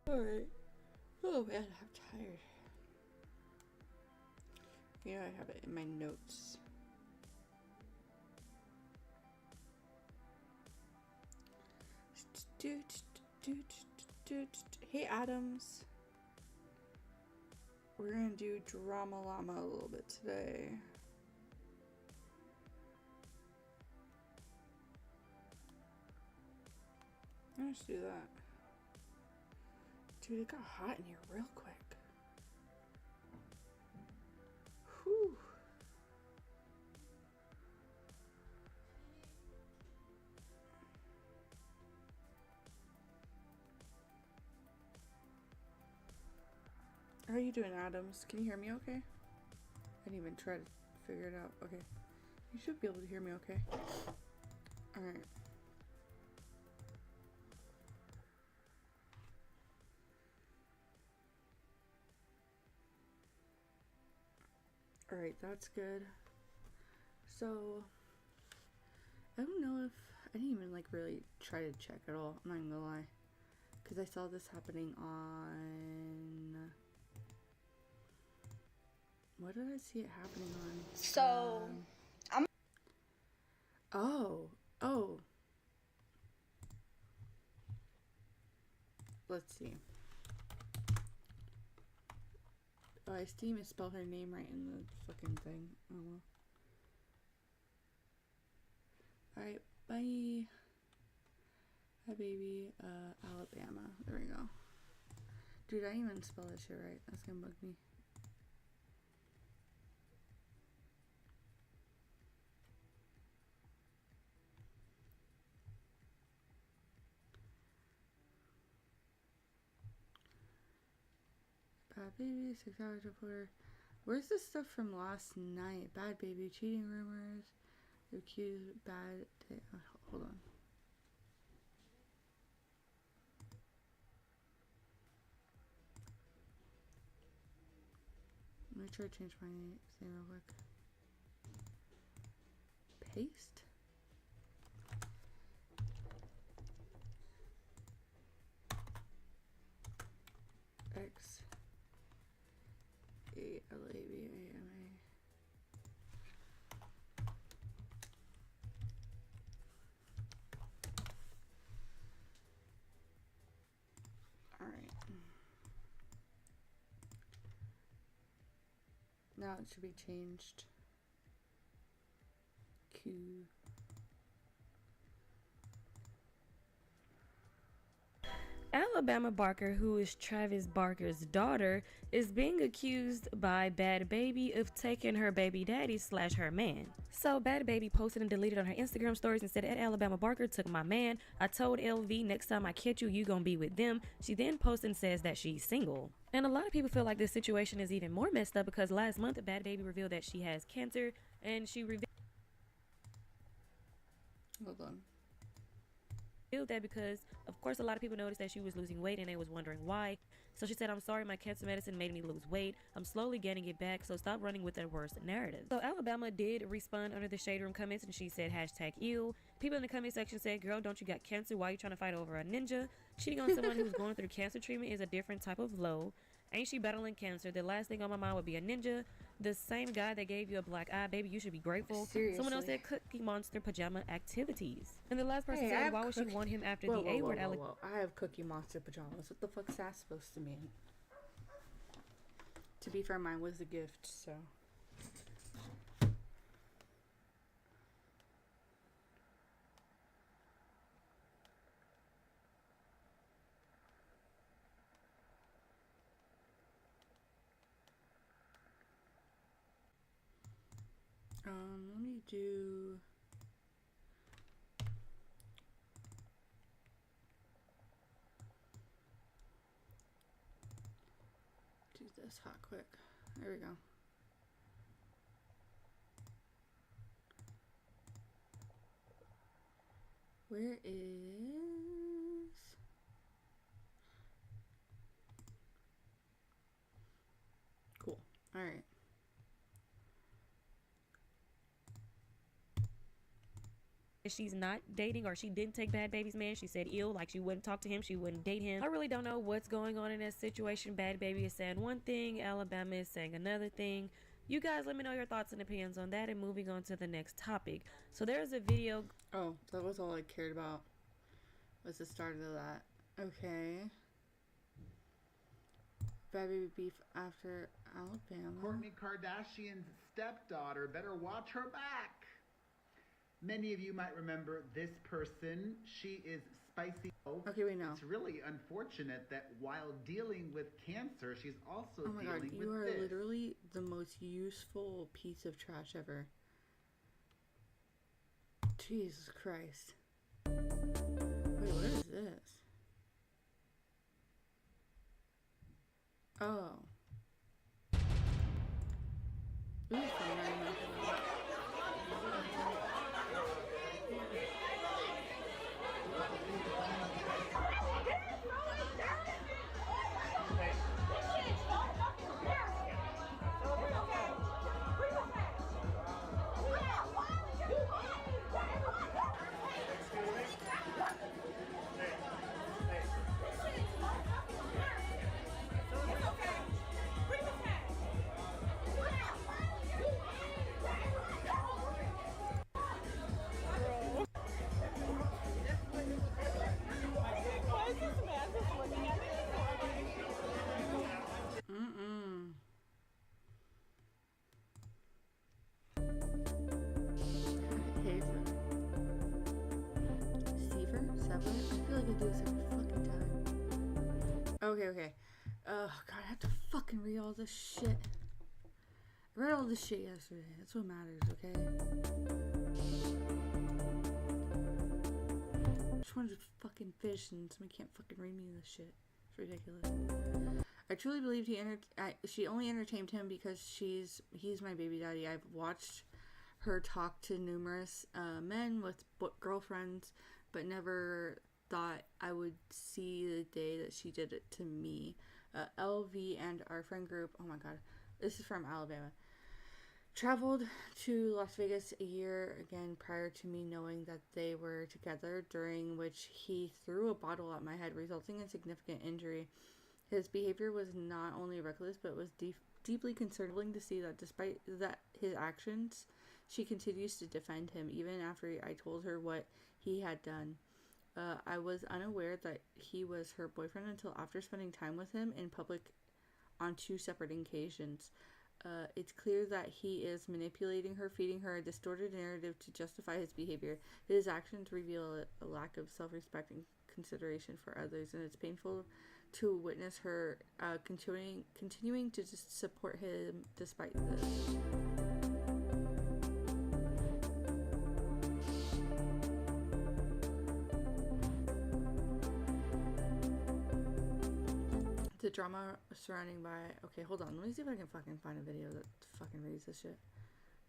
Alright. Oh man, I'm tired. Yeah, I have it in my notes. Hey Adams. We're gonna do Drama Llama a little bit today. Let's do that. Dude, it got hot in here real quick. Whew. How are you doing, Adams? Can you hear me okay? I didn't even try to figure it out. Okay. You should be able to hear me okay. Alright. Alright, that's good. So, I don't know if I didn't even like really try to check at all. I'm not even gonna lie. Because I saw this happening on... What did I see it happening on? So, Oh. Let's see. Oh, I still misspelled her name right in the fucking thing. Oh well. Alright, bye. Hi, baby. Alabama. There we go. Dude, I didn't even spell that shit right. That's gonna bug me. Bad baby, 6 hours reporter. Where's the stuff from last night? Bad baby, cheating rumors. Accused, bad day. Oh, hold on. Let me try to change my name real quick. Paste. X A L A B A M A. All right. Now it should be changed. Q. Alabama Barker, who is Travis Barker's daughter, is being accused by Bhad Baby of taking her baby daddy / her man. So Bhad Baby posted and deleted on her Instagram stories and said, "At Alabama Barker took my man. I told LV next time I catch you, you gonna be with them." She then posts and says that she's single. And a lot of people feel like this situation is even more messed up because last month Bhad Baby revealed that she has cancer, and she revealed that because of course a lot of people noticed that she was losing weight and they was wondering why. So she said, "I'm sorry, my cancer medicine made me lose weight. I'm slowly getting it back, so stop running with that worst narrative." So Alabama did respond under the shade room comments and she said #ew. People in the comment section said, "Girl, don't you got cancer? Why are you trying to fight over a ninja? Cheating on someone who's going through cancer treatment is a different type of low. Ain't she battling cancer? The last thing on my mind would be a ninja. The same guy that gave you a black eye, baby, you should be grateful." Seriously. Someone else said Cookie Monster pajama activities. And the last person said, "Why would she want him after the A-word allegation?" I have Cookie Monster pajamas. What the fuck's that supposed to mean? To be fair, mine was a gift, so. Let me do this hot quick. There we go. Where is... Cool. All right. . she's not dating, or she didn't take Bhad Baby's man. She said ill, like she wouldn't talk to him, she wouldn't date him. I really don't know what's going on in that situation. Bhad Baby is saying one thing, Alabama is saying another thing. You guys let me know your thoughts and opinions on that, and moving on to the next topic. So there's a video. Oh, that was all I cared about, was the start of that. Okay. Baby beef after Alabama. Kourtney Kardashian's stepdaughter better watch her back. Many of you might remember this person. She is Spicy. Okay, wait, no. It's really unfortunate that while dealing with cancer, she's also oh my dealing God, with you are this. literally the most useful piece of trash ever. Jesus Christ. Wait, what is this? Oh. Ooh, Okay. Oh God, I have to fucking read all this shit. I read all this shit yesterday. That's what matters, okay? I just wanted to fucking fish, and somebody can't fucking read me this shit. It's ridiculous. I truly believed she only entertained him because he's my baby daddy. I've watched her talk to numerous men with girlfriends, but never thought I would see the day that she did it to me. LV and our friend group, oh my God, this is from Alabama, traveled to Las Vegas a year again prior to me knowing that they were together, during which he threw a bottle at my head, resulting in significant injury. His behavior was not only reckless, but was deeply concerning to see that despite that his actions, she continues to defend him even after I told her what he had done. I was unaware that he was her boyfriend until after spending time with him in public on 2 separate occasions. It's clear that he is manipulating her, feeding her a distorted narrative to justify his behavior. His actions reveal a lack of self-respect and consideration for others, and it's painful to witness her continuing to just support him despite this. The drama surrounding okay, hold on, let me see if I can fucking find a video that fucking reads this shit.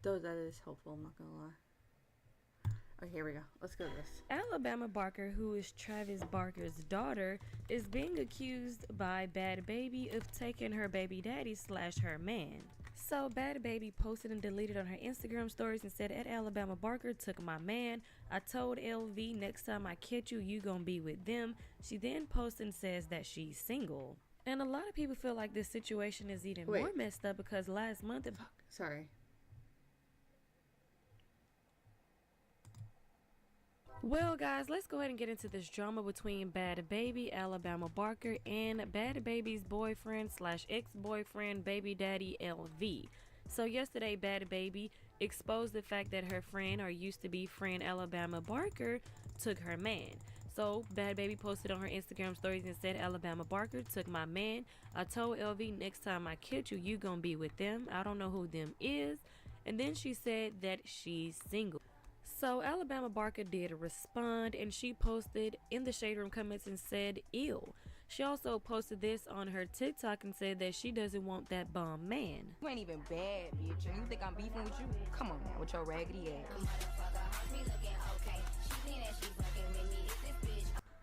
Though that is helpful, I'm not gonna lie. Okay, here we go. Let's go to this. Alabama Barker, who is Travis Barker's daughter, is being accused by Bhad Baby of taking her baby daddy / her man. So Bhad Baby posted and deleted on her Instagram stories and said, "At Alabama Barker took my man. I told LV next time I catch you, you gonna be with them." She then posts and says that she's single. And a lot of people feel like this situation is even more messed up because last month... Sorry. Well, guys, let's go ahead and get into this drama between Bhad Baby, Alabama Barker, and Bhad Baby's boyfriend / ex-boyfriend, baby daddy LV. So yesterday, Bhad Baby exposed the fact that her friend, or used to be friend, Alabama Barker, took her man. So Bhad Baby posted on her Instagram stories and said, "Alabama Barker took my man. I told LV next time I catch you, you gonna be with them. I don't know who them is." And then she said that she's single. So Alabama Barker did respond, and she posted in the Shade Room comments and said, "Ew." She also posted this on her TikTok and said that she doesn't want that bum man. You ain't even bad, bitch, and you think I'm beefing with you? Come on now, with your raggedy ass.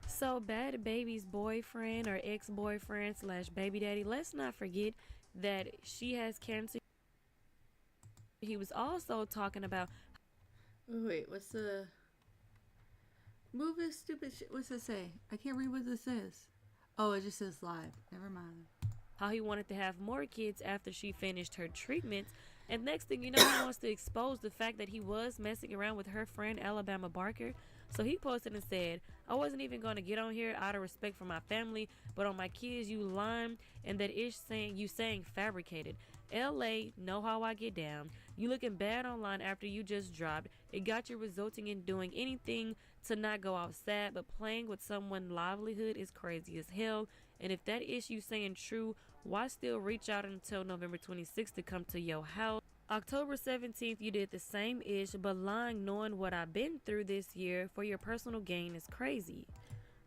So Bhad Baby's boyfriend, or ex-boyfriend / baby daddy, let's not forget that she has cancer. He was also talking about... Wait, what's the... Move this stupid shit. What's it say? I can't read what this is. Oh, it just says live. Never mind. How he wanted to have more kids after she finished her treatments. And next thing you know, he wants to expose the fact that he was messing around with her friend Alabama Barker. So he posted and said, I wasn't even going to get on here out of respect for my family, but on my kids you lying, and that ish saying you saying fabricated. LA, know how I get down. You looking bad online after you just dropped. It got you resulting in doing anything to not go outside, but playing with someone's livelihood is crazy as hell. And if that issue saying true, why still reach out until November 26th to come to your house? October 17th, you did the same ish, but lying knowing what I've been through this year for your personal gain is crazy.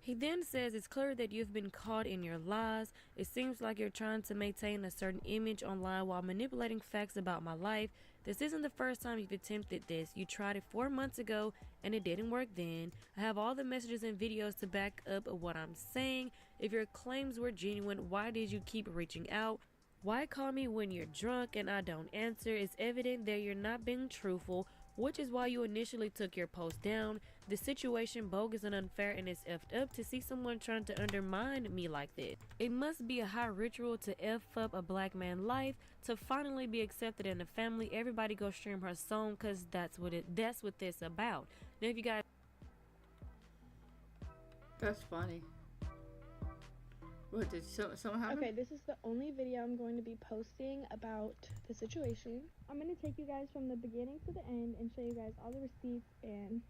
He then says it's clear that you've been caught in your lies. It seems like you're trying to maintain a certain image online while manipulating facts about my life. This isn't the first time you've attempted this. You tried it 4 months ago and it didn't work then. I have all the messages and videos to back up what I'm saying. If your claims were genuine, why did you keep reaching out? Why call me when you're drunk and I don't answer? It's evident that you're not being truthful, which is why you initially took your post down. The situation bogus and unfair, and it's effed up to see someone trying to undermine me like this. It must be a high ritual to F up a black man's life to finally be accepted in the family. Everybody go stream her song, cause that's what this about. Now if you guys That's funny. What, did someone happen? Okay, this is the only video I'm going to be posting about the situation. I'm going to take you guys from the beginning to the end and show you guys all the receipts and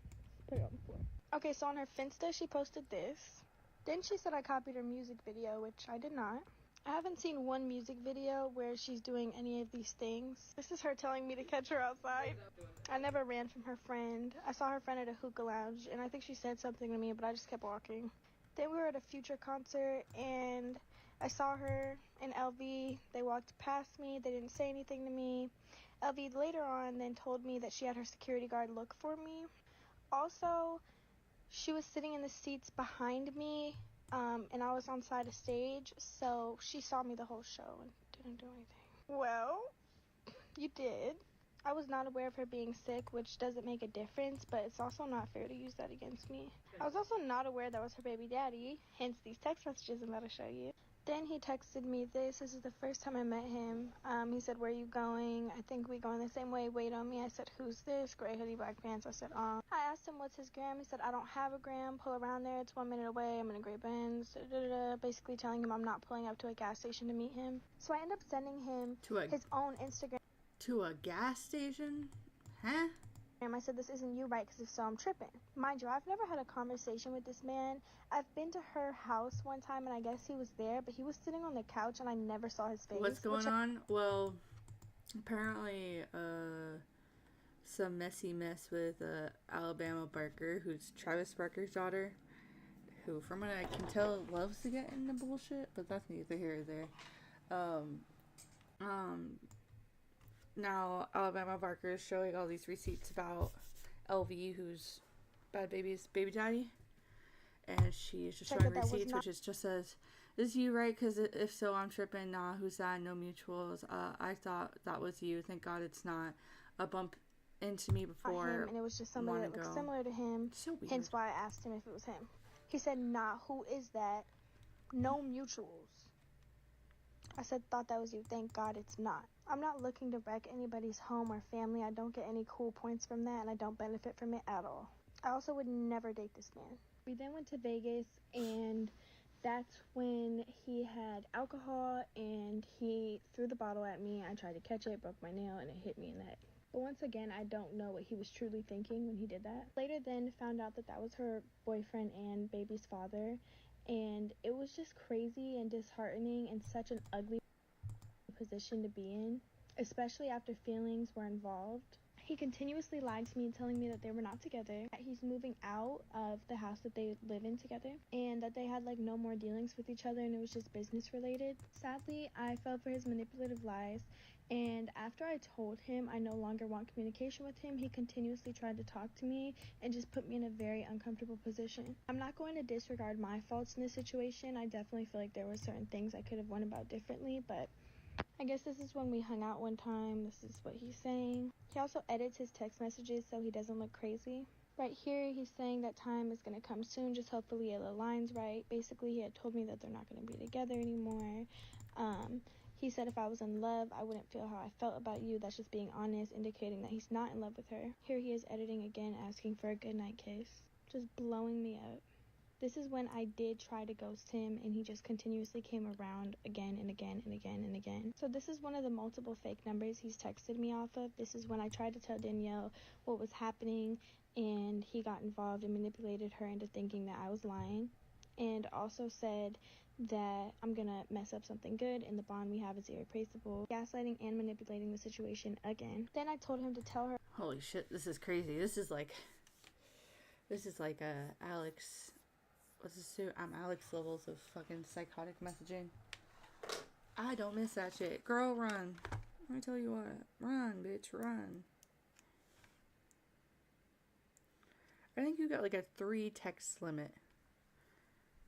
put it on the floor. Okay, so on her Finsta, she posted this. Then she said I copied her music video, which I did not. I haven't seen one music video where she's doing any of these things. This is her telling me to catch her outside. I never ran from her friend. I saw her friend at a hookah lounge, and I think she said something to me, but I just kept walking. Then we were at a Future concert, and I saw her and LV. They walked past me. They didn't say anything to me. LV later on then told me that she had her security guard look for me. Also, she was sitting in the seats behind me, and I was on side of stage, so she saw me the whole show and didn't do anything. Well, you did. I was not aware of her being sick, which doesn't make a difference, but it's also not fair to use that against me. I was also not aware that was her baby daddy, hence these text messages I'm about to show you. Then he texted me this. This is the first time I met him. He said, where are you going? I think we going the same way. Wait on me. I said, who's this? Gray hoodie, black pants. I said, I asked him what's his gram. He said, I don't have a gram. Pull around there. It's 1 minute away. I'm in a gray Benz. Basically telling him I'm not pulling up to a gas station to meet him. So I end up sending him his own Instagram. To a gas station? Huh? I said, this isn't you, right? Because if so, I'm tripping. Mind you, I've never had a conversation with this man. I've been to her house one time, and I guess he was there, but he was sitting on the couch, and I never saw his face. What's going on? Well, apparently, some messy mess with Alabama Barker, who's Travis Barker's daughter, who, from what I can tell, loves to get into bullshit, but that's neither here or there. Now Alabama Barker is showing all these receipts about LV, who's Bhad Baby's baby daddy, and she is just showing receipts, which is just says, "Is you right? Because if so, I'm tripping. Nah, who's that? No mutuals. I thought that was you. Thank God it's not. A bump into me before, him, and it was just somebody that looked similar to him. So weird. Hence why I asked him if it was him. He said, nah, who is that? No mutuals. I said, thought that was you. Thank God it's not. I'm not looking to wreck anybody's home or family. I don't get any cool points from that, and I don't benefit from it at all. I also would never date this man. We then went to Vegas, and that's when he had alcohol, and he threw the bottle at me. I tried to catch it, broke my nail, and it hit me in the head. But once again, I don't know what he was truly thinking when he did that. Later then found out that that was her boyfriend and baby's father, and it was just crazy and disheartening and such an ugly position to be in, especially after feelings were involved. He continuously lied to me, telling me that they were not together, that he's moving out of the house that they live in together, and that they had like no more dealings with each other and it was just business related. Sadly, I fell for his manipulative lies, and after I told him I no longer want communication with him, he continuously tried to talk to me and just put me in a very uncomfortable position. I'm not going to disregard my faults in this situation. I definitely feel like there were certain things I could have went about differently, but I guess this is when we hung out one time. This is what he's saying. He also edits his text messages so he doesn't look crazy. Right here, he's saying that time is going to come soon, just hopefully it aligns right. Basically, he had told me that they're not going to be together anymore. He said if I was in love, I wouldn't feel how I felt about you. That's just being honest, indicating that he's not in love with her. Here he is editing again, asking for a goodnight kiss. Just blowing me up. This is when I did try to ghost him, and he just continuously came around again and again and again and again. So this is one of the multiple fake numbers he's texted me off of. This is when I tried to tell Danielle what was happening, and he got involved and manipulated her into thinking that I was lying, and also said that I'm gonna mess up something good and the bond we have is irreplaceable, gaslighting and manipulating the situation again. Then I told him to tell her. Holy shit, this is crazy. This is like Alex, what's this suit? I'm Alex levels of fucking psychotic messaging. I don't miss that shit. Girl, run. Let me tell you what. Run, bitch, run. I think you got like a 3 text limit.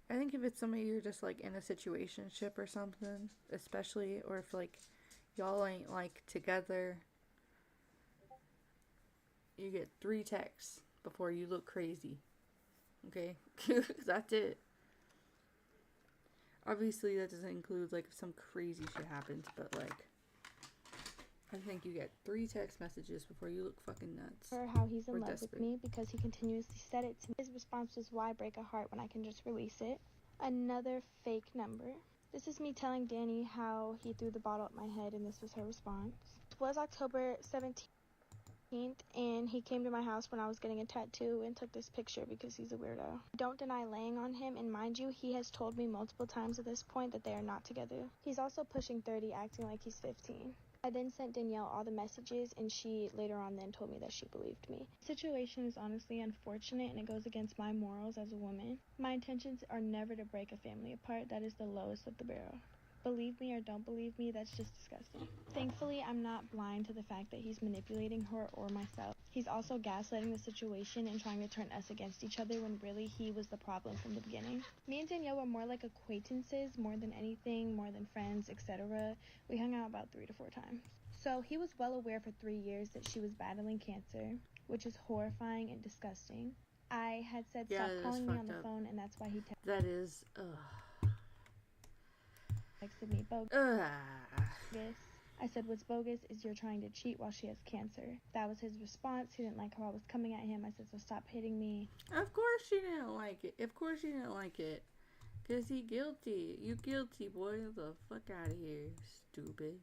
I think if it's somebody you're just like in a situationship or something, especially, or if like y'all ain't like together, you get 3 texts before you look crazy. Okay? That's it. Obviously that doesn't include like if some crazy shit happens, but like I think you get 3 text messages before you look fucking nuts. Or how he's in Or love desperate. with me because he continuously said it to me. His response was, why break a heart when I can just release it? Another fake number. This is me telling Danny how he threw the bottle at my head, and this was her response. It was October 17th, and he came to my house when I was getting a tattoo and took this picture because he's a weirdo. Don't deny laying on him, and mind you, he has told me multiple times at this point that they are not together. He's also pushing 30, acting like he's 15. I then sent Danielle all the messages, and she later on then told me that she believed me. The situation is honestly unfortunate, and it goes against my morals as a woman. My intentions are never to break a family apart. That is the lowest of the barrel. Believe me or don't believe me, that's just disgusting. Thankfully, I'm not blind to the fact that he's manipulating her or myself. He's also gaslighting the situation and trying to turn us against each other when really he was the problem from the beginning. Me and Danielle were more like acquaintances, more than anything, more than friends, etc. We hung out about 3 to 4 times. So he was well aware for 3 years that she was battling cancer, which is horrifying and disgusting. I had said stop calling me on the phone, and that's why he That is, texted me bogus. I said, what's bogus is you're trying to cheat while she has cancer. That was his response. He didn't like how I was coming at him. I said, so stop hitting me. Of course she didn't like it. Of course she didn't like it. Because he guilty. You guilty, boy. Get the fuck out of here, stupid.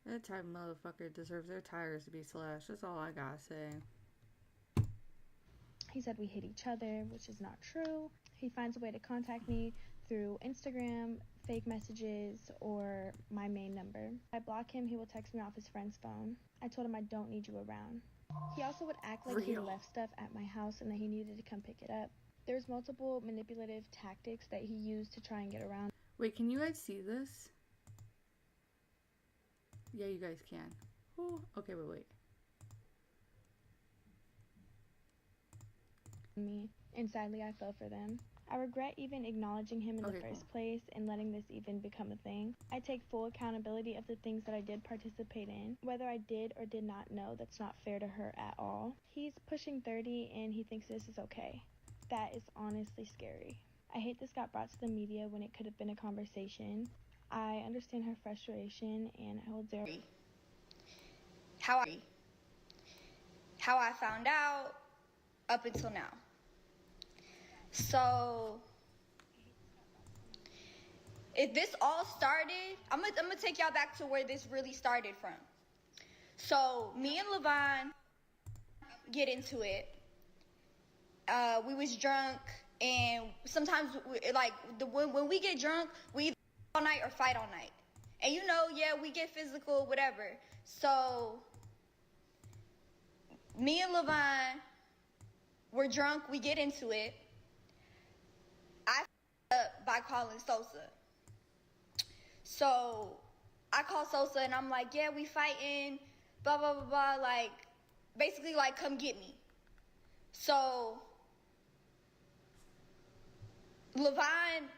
That type of motherfucker deserves their tires to be slashed. That's all I gotta say. He said we hit each other, which is not true. He finds a way to contact me through Instagram, fake messages, or my main number. If I block him, he will text me off his friend's phone. I told him I don't need you around. He also would act like he left stuff at my house and that he needed to come pick it up. There's multiple manipulative tactics that he used to try and get around. Wait, can you guys see this? Yeah, you guys can. Ooh, okay, wait. Me, and sadly I fell for them. I regret even acknowledging him in the first place and letting this even become a thing. I take full accountability of the things that I did participate in. Whether I did or did not know, that's not fair to her at all. He's pushing 30 and he thinks this is okay. That is honestly scary. I hate this got brought to the media when it could have been a conversation. I understand her frustration and I hold zero. How I found out up until now. So if this all started, I'm gonna take y'all back to where this really started from. So me and Levon get into it. We was drunk, and sometimes when we get drunk, we either all night or fight all night. And you know, yeah, we get physical, whatever. So me and Levon, we're drunk, we get into it. I up by calling Sosa. So I call Sosa and I'm like, yeah, we fighting, blah, blah, blah, blah, like, basically like, come get me. So Levon,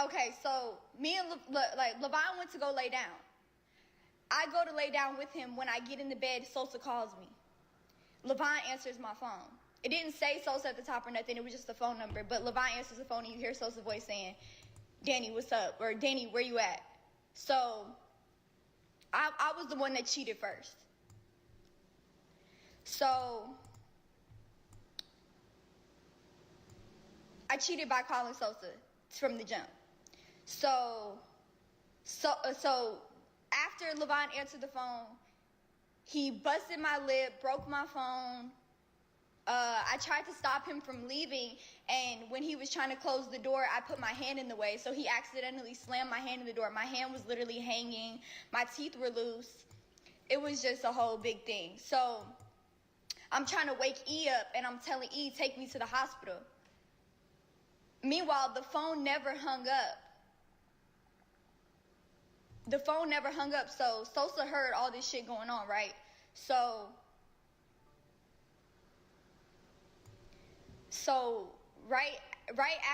okay, so me and Levon went to go lay down. I go to lay down with him. When I get in the bed, Sosa calls me. Levon answers my phone. It didn't say Sosa at the top or nothing. It was just the phone number. But Levon answers the phone, and you hear Sosa's voice saying, Danny, what's up? Or, Danny, where you at? So, I was the one that cheated first. So, I cheated by calling Sosa from the jump. So after Levon answered the phone, he busted my lip, broke my phone. I tried to stop him from leaving, and when he was trying to close the door, I put my hand in the way, so he accidentally slammed my hand in the door. My hand was literally hanging. My teeth were loose. It was just a whole big thing. So I'm trying to wake E up, and I'm telling E, take me to the hospital. Meanwhile, the phone never hung up. The phone never hung up, so Sosa heard all this shit going on, right? So right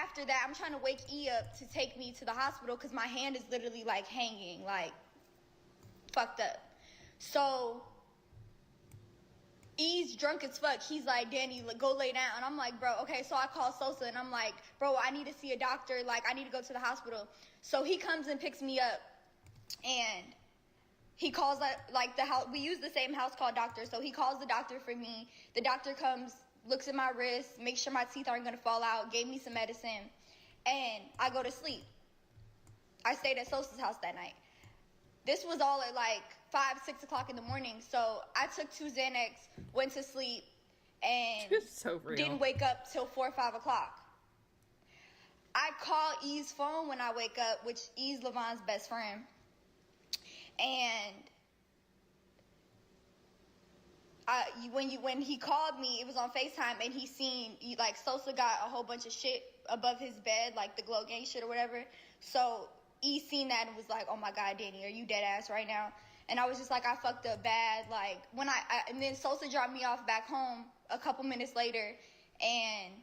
after that, I'm trying to wake E up to take me to the hospital because my hand is literally like hanging, like fucked up. So E's drunk as fuck. He's like, Danny, go lay down. And I'm like, bro, okay. So I call Sosa and I'm like, bro, I need to see a doctor. Like, I need to go to the hospital. So he comes and picks me up, and he calls like the house. We use the same house call doctor. So he calls the doctor for me. The doctor comes, looks at my wrist, makes sure my teeth aren't gonna fall out, gave me some medicine, and I go to sleep. I stayed at Sosa's house that night. This was all at like 5, 6 o'clock in the morning. So I took 2 Xanax, went to sleep, and So real. didn't wake up till 4 or 5 o'clock. I call E's phone when I wake up, which E's Levon's best friend. And when he called me, it was on FaceTime, and he seen, like, Sosa got a whole bunch of shit above his bed, like the glow gang shit or whatever. So E seen that and was like, oh my God, Danny, are you dead ass right now? And I was just like, I fucked up bad. Like, when and then Sosa dropped me off back home a couple minutes later, and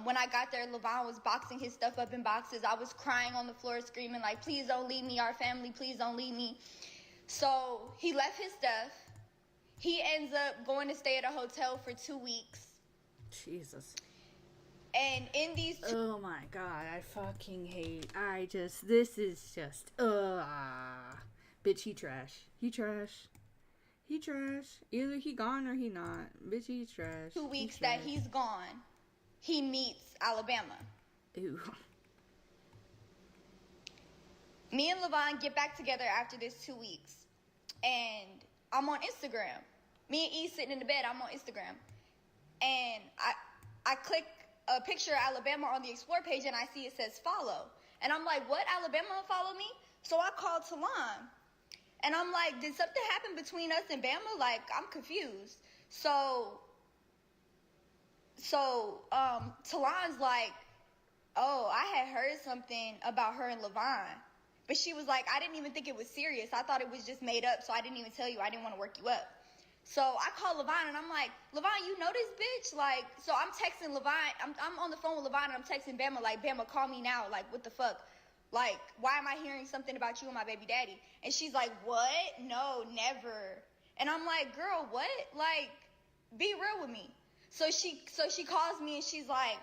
when I got there, Levon was boxing his stuff up in boxes. I was crying on the floor, screaming like, please don't leave me, our family, please don't leave me. So he left his stuff. He ends up going to stay at a hotel for 2 weeks. Jesus. And in these Oh my God, I fucking hate. This is just, bitch, he trash. He trash. He trash. Either he gone or he not. Bitch, he's trash. 2 weeks that he's gone, he meets Alabama. Ew. Me and Levon get back together after this 2 weeks. And I'm on Instagram. Me and E sitting in the bed, I'm on Instagram. And I click a picture of Alabama on the Explore page, and I see it says follow. And I'm like, what? Alabama follow me? So I called Talon. And I'm like, did something happen between us and Bama? Like, I'm confused. So Talon's like, oh, I had heard something about her and Levon. But she was like, I didn't even think it was serious. I thought it was just made up, so I didn't even tell you. I didn't want to work you up. So I call Levon, and I'm like, Levon, you know this bitch? Like, so I'm texting Levon. I'm on the phone with Levon, and I'm texting Bama, like, Bama, call me now. Like, what the fuck? Like, why am I hearing something about you and my baby daddy? And she's like, what? No, never. And I'm like, girl, what? Like, be real with me. So she calls me, and she's like,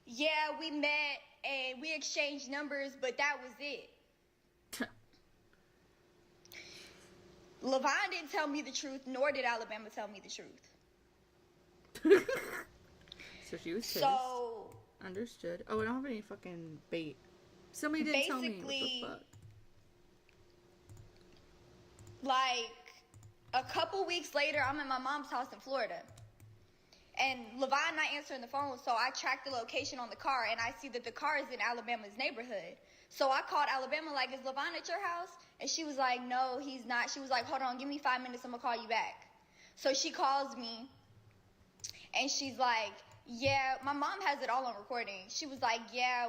yeah, we met, and we exchanged numbers, but that was it. Levon didn't tell me the truth, nor did Alabama tell me the truth. So she was pissed. So Understood. Oh, I don't have any fucking bait. Somebody didn't tell me. What the fuck? Like, a couple weeks later, I'm at my mom's house in Florida. And Levon not answering the phone, so I tracked the location on the car, and I see that the car is in Alabama's neighborhood. So I called Alabama, like, is Levon at your house? And she was like, no, he's not. She was like, hold on, give me 5 minutes, I'm gonna call you back. So she calls me, and she's like, yeah, my mom has it all on recording. She was like, yeah,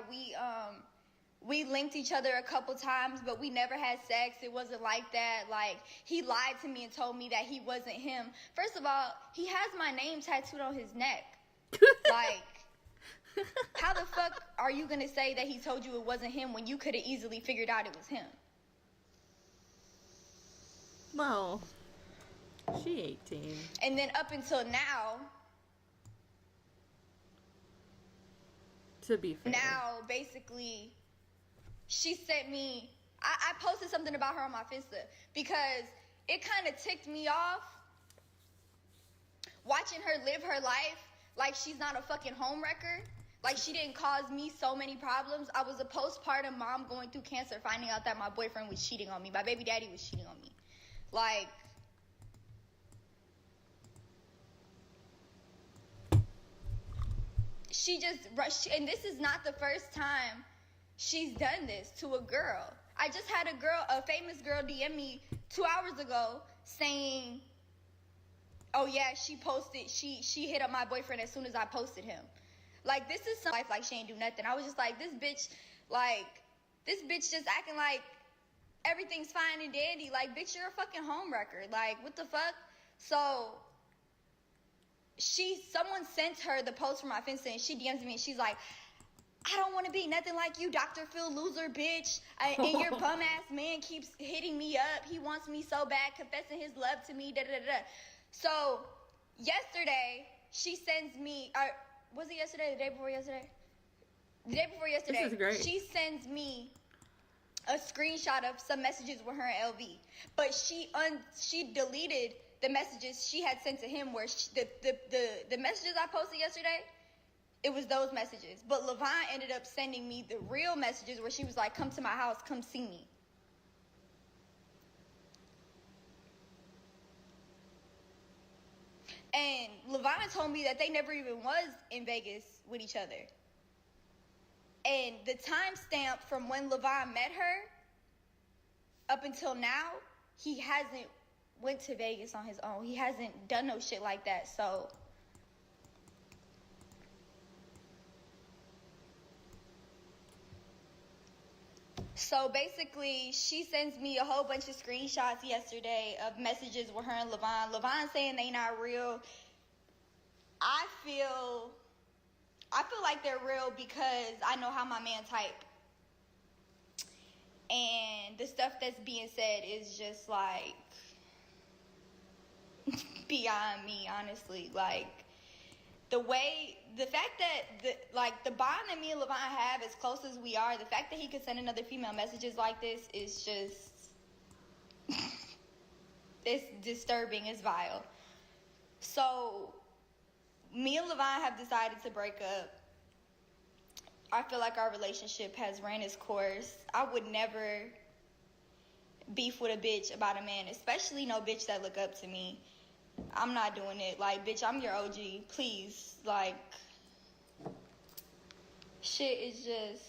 we linked each other a couple times, but we never had sex. It wasn't like that. Like, he lied to me and told me that he wasn't him. First of all, he has my name tattooed on his neck. Like, how the fuck are you gonna say that he told you it wasn't him when you could have easily figured out it was him? Well, she 18. And then up until now, To be fair. now basically, she sent me, I posted something about her on my Finsta because it kind of ticked me off watching her live her life like she's not a fucking homewrecker. Like she didn't cause me so many problems. I was a postpartum mom going through cancer, finding out that my boyfriend was cheating on me. My baby daddy was cheating on me. Like, she just rushed, and this is not the first time she's done this to a girl. I just had a famous girl DM me 2 hours ago saying, oh yeah, she hit up my boyfriend as soon as I posted him. Like, this is some life like she ain't do nothing. I was just like, this bitch just acting like everything's fine and dandy. Like, bitch, you're a fucking homewrecker. Like, what the fuck? So, someone sent her the post from my Finsta, and she DMs me, and she's like, I don't want to be nothing like you, Dr. Phil loser, bitch. And your bum-ass man keeps hitting me up. He wants me so bad, confessing his love to me, da-da-da-da. So, yesterday, she sends me... was it yesterday? The day before yesterday? The day before yesterday. This is great. She sends me a screenshot of some messages with her and LV. But she deleted the messages she had sent to him where the messages I posted yesterday, it was those messages. But Levine ended up sending me the real messages where she was like, come to my house, come see me. And Levine told me that they never even was in Vegas with each other. And the timestamp from when Levine met her up until now, he hasn't went to Vegas on his own. He hasn't done no shit like that. So basically, she sends me a whole bunch of screenshots yesterday of messages with her and Levine. Levine saying they not real. I feel like they're real because I know how my man type. And the stuff that's being said is just like beyond me, honestly. Like, the fact that the bond that me and Levine have, as close as we are, the fact that he could send another female messages like this is just, it's disturbing, it's vile. So, me and Levine have decided to break up. I feel like our relationship has ran its course. I would never beef with a bitch about a man, especially no bitch that look up to me. I'm not doing it. Like, bitch, I'm your OG. Please. Like, shit is just...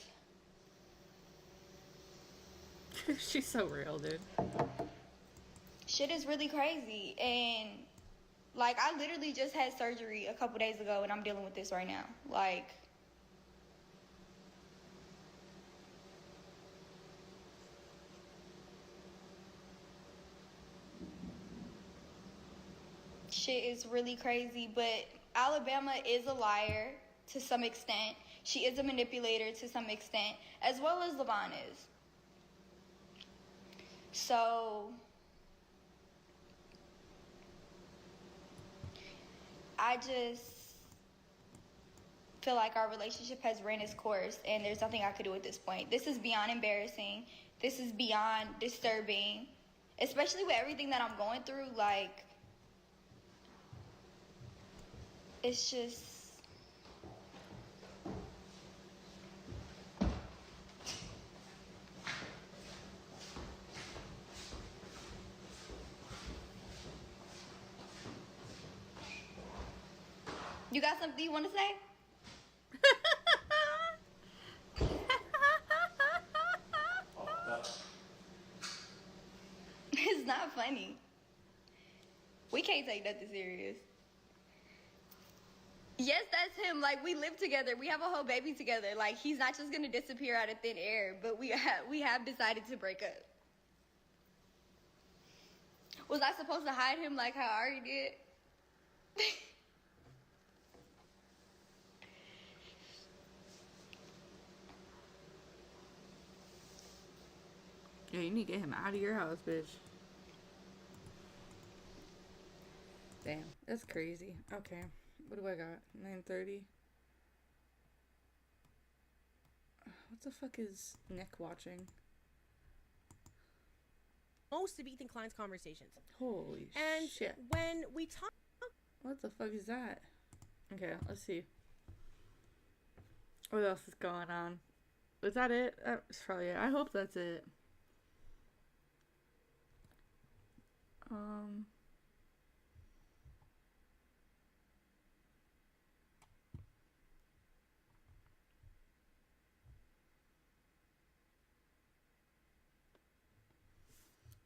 She's so real, dude. Shit is really crazy. And, like, I literally just had surgery a couple days ago, and I'm dealing with this right now. Like... shit is really crazy, but Alabama is a liar to some extent. She is a manipulator to some extent, as well as Levine is. So, I just feel like our relationship has ran its course, and there's nothing I could do at this point. This is beyond embarrassing. This is beyond disturbing, especially with everything that I'm going through. Like, it's just... You got something you want to say? It's not funny. We can't take nothing serious. Yes, that's him. Like, we live together. We have a whole baby together. Like, he's not just gonna disappear out of thin air. But we have decided to break up. Was I supposed to hide him like how Ari did? Yeah, you need to get him out of your house, bitch. Damn, that's crazy. Okay, what do I got? 9:30. What the fuck is Nick watching? Most of Ethan Klein's conversations. Holy and shit. When we talk... What the fuck is that? Okay, let's see. What else is going on? Was that it? That's probably it. I hope that's it.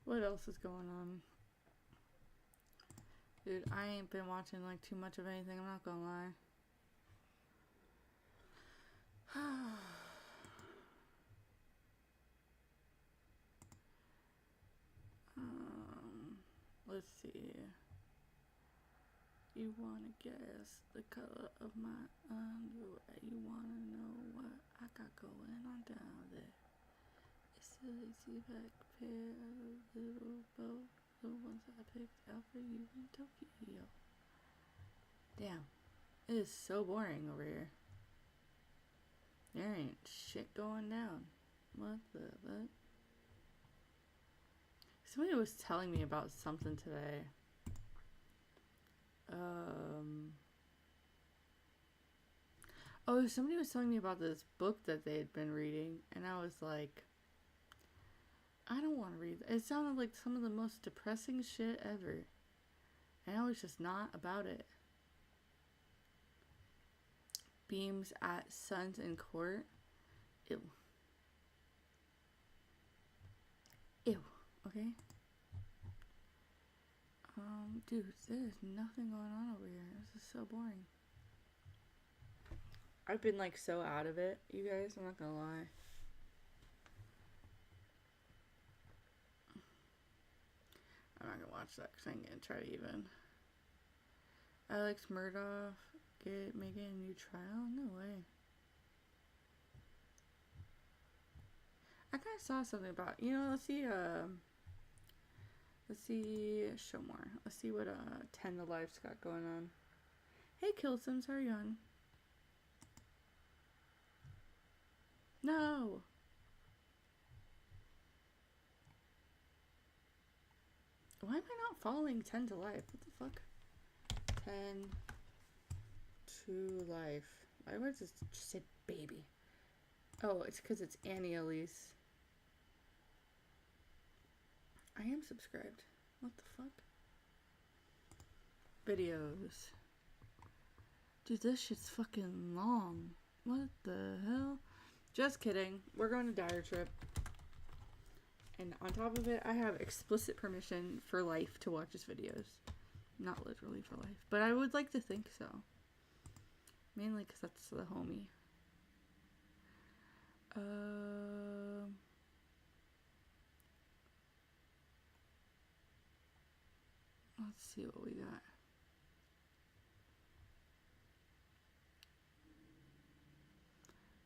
What else is going on? Dude, I ain't been watching like too much of anything, I'm not gonna lie. Let's see. You wanna guess the color of my underwear? You wanna know what I got going on down there? It's a lazy back pair of little bows, the ones I picked out for you in Tokyo. Damn, it is so boring over here. There ain't shit going down. What the fuck? Somebody was telling me about something today. Oh, somebody was telling me about this book that they had been reading, and I was like, I don't want to read that. It sounded like some of the most depressing shit ever. And I was just not about it. Beams at Sons in Court. Ew. Ew. Okay? Dude, there's nothing going on over here. This is so boring. I've been like so out of it, you guys, I'm not gonna lie. I'm not gonna watch that because I ain't gonna try to even. Alex Murdoch making a new trial? No way. I kind of saw something about, you know, let's see show more. Let's see what 10 to Life's got going on. Hey Kilsons, how are you on? No. Why am I not following 10 to Life? What the fuck? 10 to Life. Why was this just say baby? Oh, it's because it's Annie Elise. I am subscribed. What the fuck? Videos. Dude, this shit's fucking long. What the hell? Just kidding. We're going to Dire Trip. And on top of it, I have explicit permission for life to watch his videos. Not literally for life. But I would like to think so. Mainly because that's the homie. Let's see what we got.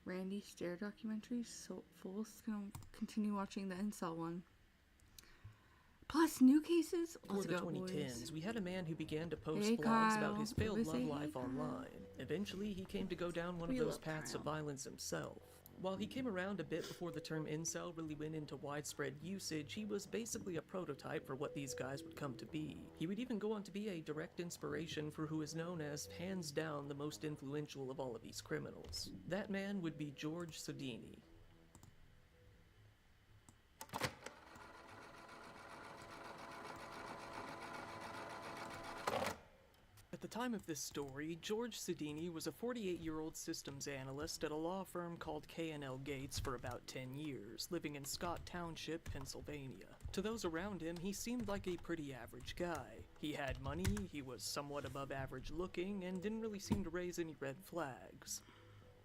Randy Stair documentary. So Fool's gonna continue watching the incel one. Plus new cases. For Let's the go, 2010s, boys. we had a man who began to post Hey, blogs Kyle. about his failed Everybody love say, life hey, online. Eventually, he came to go down one We of those love paths Kyle. of violence himself. While he came around a bit before the term incel really went into widespread usage, he was basically a prototype for what these guys would come to be. He would even go on to be a direct inspiration for who is known as, hands down, the most influential of all of these criminals. That man would be George Sodini. At the time of this story, George Sodini was a 48-year-old systems analyst at a law firm called K&L Gates for about 10 years, living in Scott Township, Pennsylvania. To those around him, he seemed like a pretty average guy. He had money, he was somewhat above average looking, and didn't really seem to raise any red flags.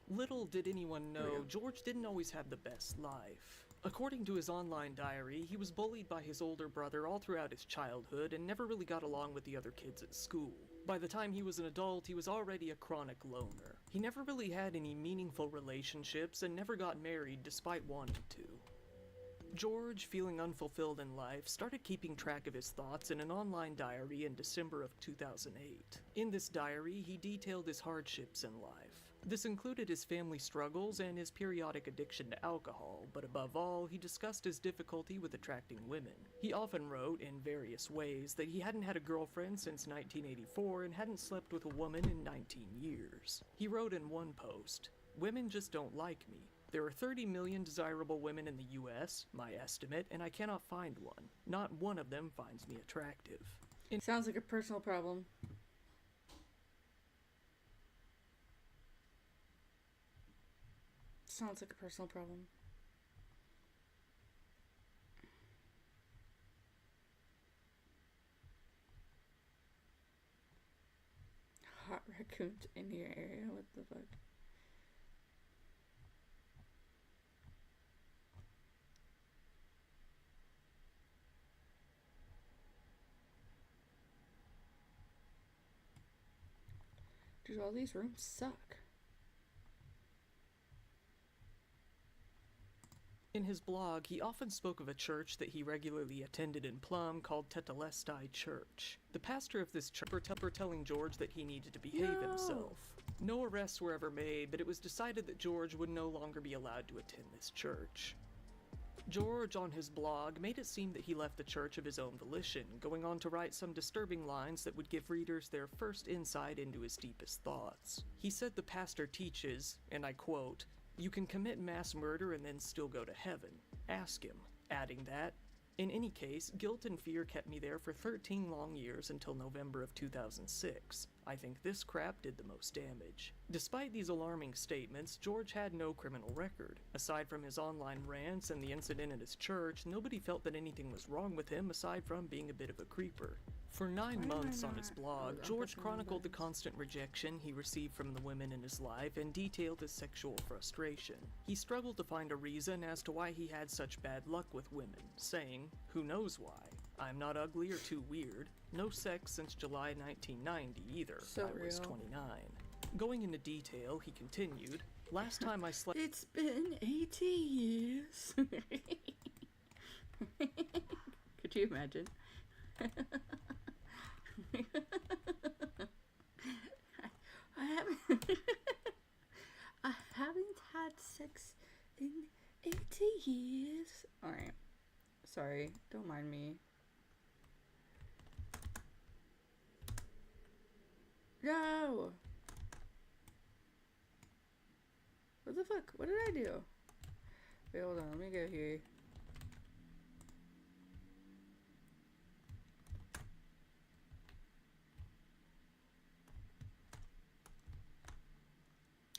Little did anyone know, George didn't always have the best life. According to his online diary, he was bullied by his older brother all throughout his childhood and never really got along with the other kids at school. By the time he was an adult, he was already a chronic loner. He never really had any meaningful relationships and never got married despite wanting to. George, feeling unfulfilled in life, started keeping track of his thoughts in an online diary in December of 2008. In this diary, he detailed his hardships in life. This included his family struggles and his periodic addiction to alcohol, but above all, he discussed his difficulty with attracting women. He often wrote, in various ways, that he hadn't had a girlfriend since 1984 and hadn't slept with a woman in 19 years. He wrote in one post, "Women just don't like me. There are 30 million desirable women in the US, my estimate, and I cannot find one. Not one of them finds me attractive." Sounds like a personal problem. Sounds like a personal problem. Hot raccoons in your area? What the fuck? Dude, all these rooms suck. In his blog, he often spoke of a church that he regularly attended in Plum called Tetelestai Church. The pastor of this church were telling George that he needed to behave himself. No arrests were ever made, but it was decided that George would no longer be allowed to attend this church. George, on his blog, made it seem that he left the church of his own volition, going on to write some disturbing lines that would give readers their first insight into his deepest thoughts. He said the pastor teaches, and I quote, "You can commit mass murder and then still go to heaven. Ask him," adding that, "In any case, guilt and fear kept me there for 13 long years until November of 2006. I think this crap did the most damage." Despite these alarming statements, George had no criminal record. Aside from his online rants and the incident at his church, nobody felt that anything was wrong with him aside from being a bit of a creeper. For 9 months on his blog, George chronicled the constant rejection he received from the women in his life and detailed his sexual frustration. He struggled to find a reason as to why he had such bad luck with women, saying, "Who knows why? I'm not ugly or too weird. No sex since July 1990 either. So I was real. 29. Going into detail, he continued, "Last time I slept..." It's been 80 years. Could you imagine? I haven't had sex in 80 years. Alright. Sorry, don't mind me. No! What the fuck? What did I do? Wait, hold on, let me go here.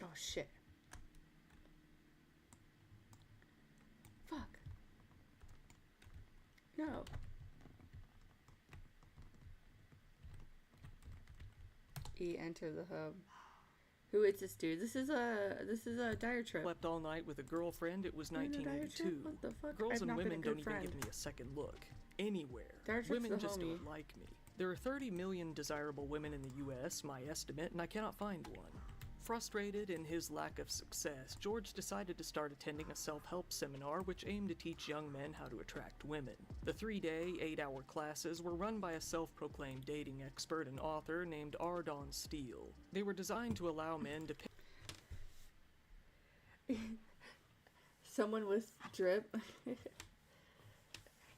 Oh shit. Fuck. No. Enter the hub. Who is this dude? This is a dire trip. Slept all night with a girlfriend. It was You're in a dire 1982. trip? What the fuck? Girls I've and not been a women good don't even friend. give me a second look. Anywhere. Dire trip's Women the just homie. don't like me. There are 30 million desirable women in the US, my estimate, and I cannot find one. Frustrated in his lack of success, George decided to start attending a self-help seminar which aimed to teach young men how to attract women. The 3-day, 8-hour classes were run by a self-proclaimed dating expert and author named R. Don Steele. They were designed to allow men to Someone with drip.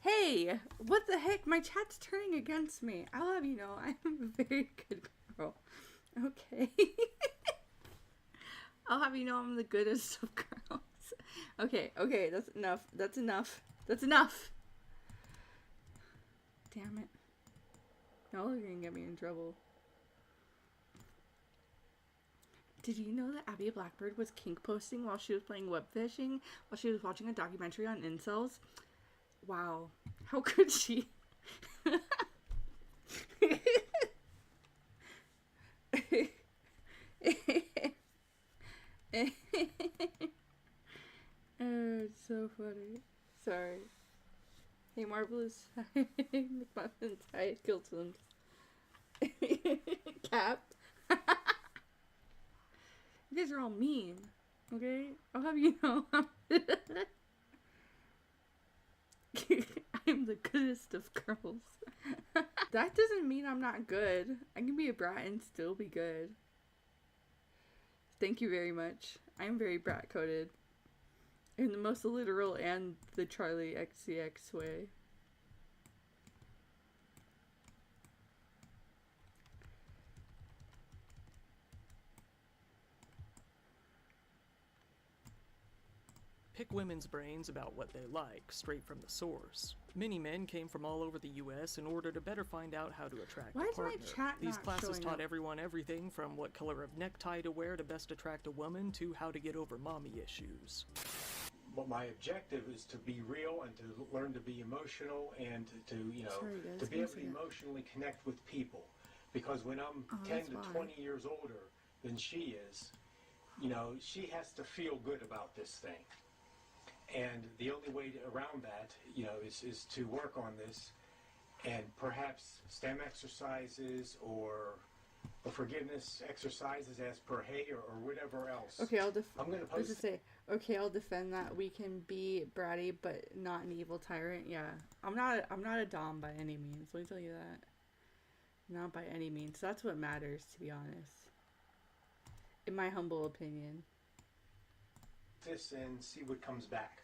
Hey, what the heck? My chat's turning against me. I'll have you know, I'm a very good girl. Okay. I'll have you know I'm the goodest of girls. Okay, that's enough. That's enough. That's enough. Damn it. No, you're gonna get me in trouble. Did you know that Abby Blackbird was kink posting while she was playing WEBFISHING? While she was watching a documentary on incels? Wow. How could she? Oh, it's so funny. Sorry. Hey, Marvelous. McMuffins. Hi, Kiltons. Capped. You guys are all mean. Okay? I'll have you know. I'm the goodest of girls. That doesn't mean I'm not good. I can be a brat and still be good. Thank you very much. I'm very brat coded. In the most literal and the Charlie XCX way. Pick women's brains about what they like, straight from the source. Many men came from all over the US in order to better find out how to attract Why a is my partner. chat These not classes showing taught up? everyone everything from what color of necktie to wear to best attract a woman to how to get over mommy issues. Well, my objective is to be real and to learn to be emotional and to Sorry, guys, to be one able to second. emotionally connect with people. Because when I'm Oh, 10 that's to why. 20 years older than she is, she has to feel good about this thing. And the only way around that, is to work on this, and perhaps STEM exercises or forgiveness exercises as per Hay or whatever else. Okay, I'm going to let's post just say, okay, I'll defend that. We can be bratty, but not an evil tyrant. Yeah, I'm not a dom by any means. Let me tell you that. Not by any means. That's what matters, to be honest. In my humble opinion. this and see what comes back.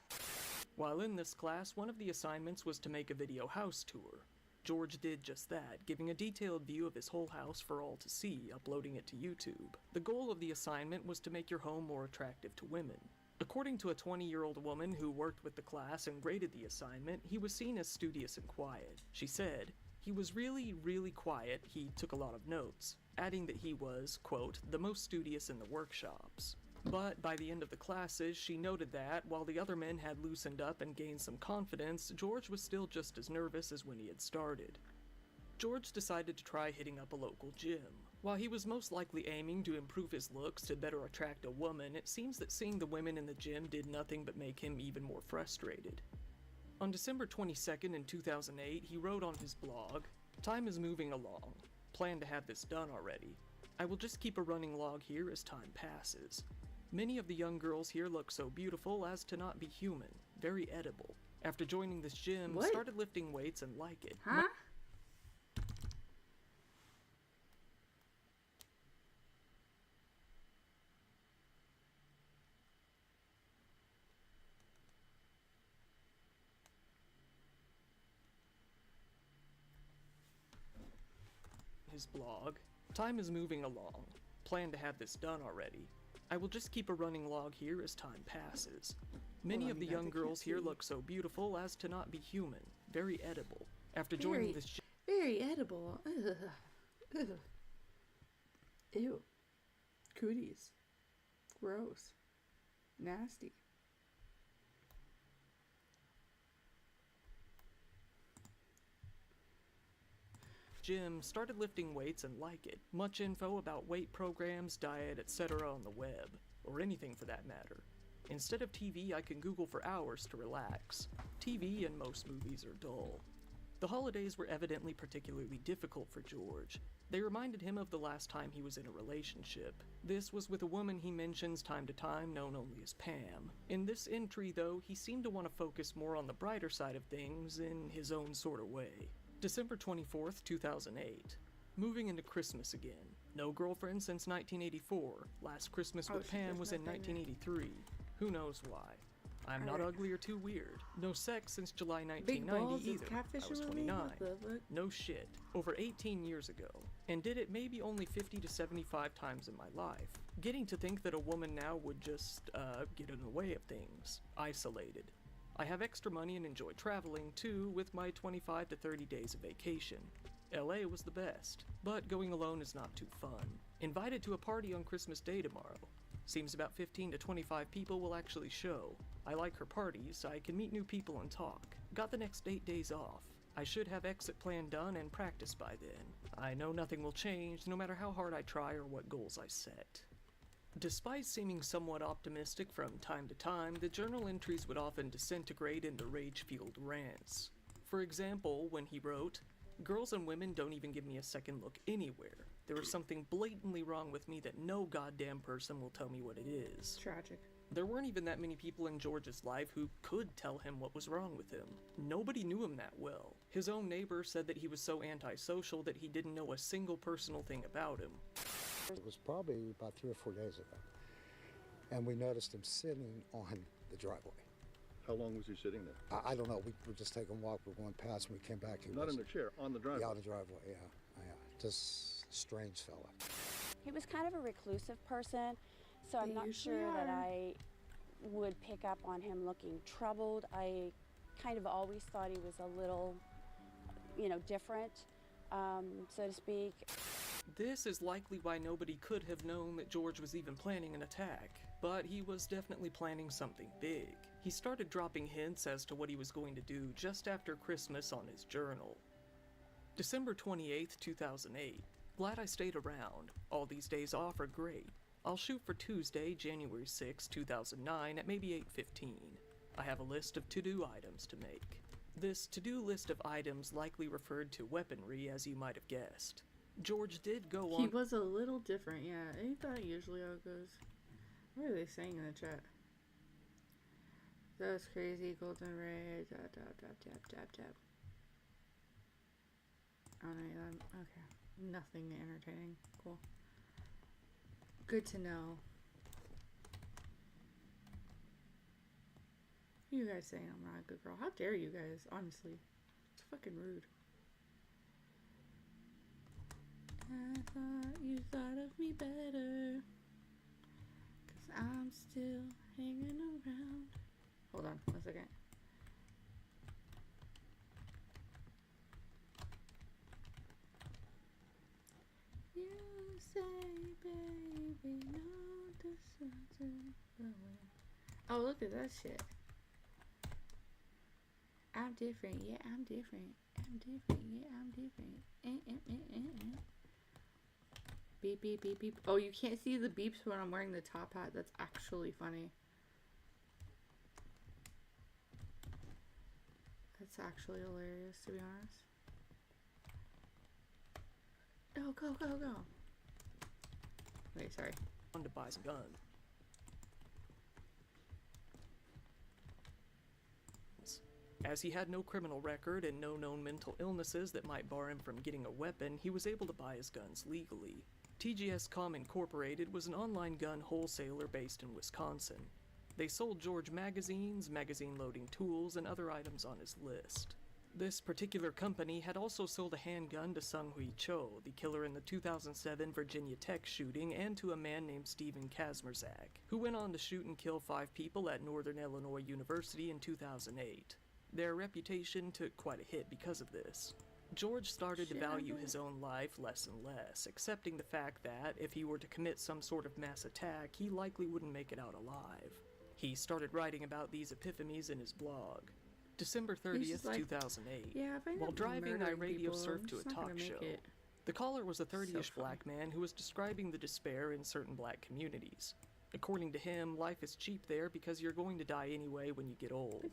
While in this class, one of the assignments was to make a video house tour. George did just that, giving a detailed view of his whole house for all to see, uploading it to YouTube. The goal of the assignment was to make your home more attractive to women. According to a 20-year-old woman who worked with the class and graded the assignment, he was seen as studious and quiet. She said, "He was really, really quiet, he took a lot of notes," adding that he was, quote, "the most studious in the workshops." But by the end of the classes, she noted that, while the other men had loosened up and gained some confidence, George was still just as nervous as when he had started. George decided to try hitting up a local gym. While he was most likely aiming to improve his looks to better attract a woman, it seems that seeing the women in the gym did nothing but make him even more frustrated. On December 22nd in 2008, he wrote on his blog, "Time is moving along. Plan to have this done already. I will just keep a running log here as time passes. Many of the young girls here look so beautiful as to not be human, very edible. After joining this gym, What? started lifting weights and like it." Huh? His blog, "Time is moving along. Plan to have this done already. I will just keep a running log here as time passes. Many on, of the you guys, young I girls can't here see. look so beautiful as to not be human, very edible. After joining this gym, Very edible. Ugh. Ugh. Ew. Cooties. Gross. Nasty. gym, started lifting weights and like it. Much info about weight programs, diet, etc. on the web, or anything for that matter. Instead of TV, I can Google for hours to relax. TV and most movies are dull. The holidays were evidently particularly difficult for George. They reminded him of the last time he was in a relationship. This was with a woman he mentions time to time, known only as Pam. In this entry, though, he seemed to want to focus more on the brighter side of things in his own sort of way. December 24th, 2008. Moving into Christmas again. No girlfriend since 1984. Last Christmas with Pam was in 1983. Who knows why? I'm not ugly or too weird. No sex since July Big balls 1990 is either. I was catfishing 29. What the fuck? No shit. Over 18 years ago. And did it maybe only 50 to 75 times in my life. Getting to think that a woman now would just, get in the way of things. Isolated. I have extra money and enjoy traveling, too, with my 25 to 30 days of vacation. LA was the best. But going alone is not too fun. Invited to a party on Christmas Day tomorrow. Seems about 15 to 25 people will actually show. I like her parties, I can meet new people and talk. Got the next 8 days off. I should have exit plan done and practice by then. I know nothing will change, no matter how hard I try or what goals I set. Despite seeming somewhat optimistic from time to time, the journal entries would often disintegrate into rage-fueled rants. For example, when he wrote, "Girls and women don't even give me a second look anywhere. There is something blatantly wrong with me that no goddamn person will tell me what it is." Tragic. There weren't even that many people in George's life who could tell him what was wrong with him. Nobody knew him that well. His own neighbor said that he was so antisocial that he didn't know a single personal thing about him. It was probably about 3 or 4 days ago, and we noticed him sitting on the driveway. How long was he sitting there? I don't know. We were just taking a walk. We were going past, and we came back. Not in the chair, on the driveway? Yeah, on the driveway, yeah. Just strange fella. He was kind of a reclusive person, so I'm not sure that I would pick up on him looking troubled. I kind of always thought he was a little, different, so to speak. This is likely why nobody could have known that George was even planning an attack, but he was definitely planning something big. He started dropping hints as to what he was going to do just after Christmas on his journal. December 28th, 2008. Glad I stayed around. All these days off are great. I'll shoot for Tuesday, January 6, 2009 at maybe 8:15. I have a list of to-do items to make. This to-do list of items likely referred to weaponry, as you might have guessed. George did go on— He was a little different, yeah. Ain't that usually how it goes? What are they saying in the chat? That was crazy, golden ray, tap, tap, tap, tap, tap, tap. Oh no, okay. Nothing entertaining. Cool. Good to know. You guys saying I'm not a good girl. How dare you guys, honestly. It's fucking rude. I thought you thought of me better, 'cause I'm still hanging around. Hold on, 1 second. You say, baby, no decision. Oh, look at that shit. I'm different, yeah, I'm different. I'm different, yeah, I'm different. Beep, beep, beep, beep. Oh, you can't see the beeps when I'm wearing the top hat. That's actually funny. That's actually hilarious, to be honest. Oh, go, go, go. Wait, sorry. to buy a gun. As he had no criminal record and no known mental illnesses that might bar him from getting a weapon, he was able to buy his guns legally. TGS.com Incorporated was an online gun wholesaler based in Wisconsin. They sold George magazines, magazine loading tools, and other items on his list. This particular company had also sold a handgun to Sung-Hui Cho, the killer in the 2007 Virginia Tech shooting, and to a man named Stephen Kazmierzak, who went on to shoot and kill 5 people at Northern Illinois University in 2008. Their reputation took quite a hit because of this. George started to value his own life less and less, accepting the fact that if he were to commit some sort of mass attack, he likely wouldn't make it out alive. He started writing about these epiphanies in his blog. December 30th, 2008. While driving, I radio surfed to a talk show. The caller was a 30-ish black man who was describing the despair in certain black communities. According to him, life is cheap there because you're going to die anyway when you get old.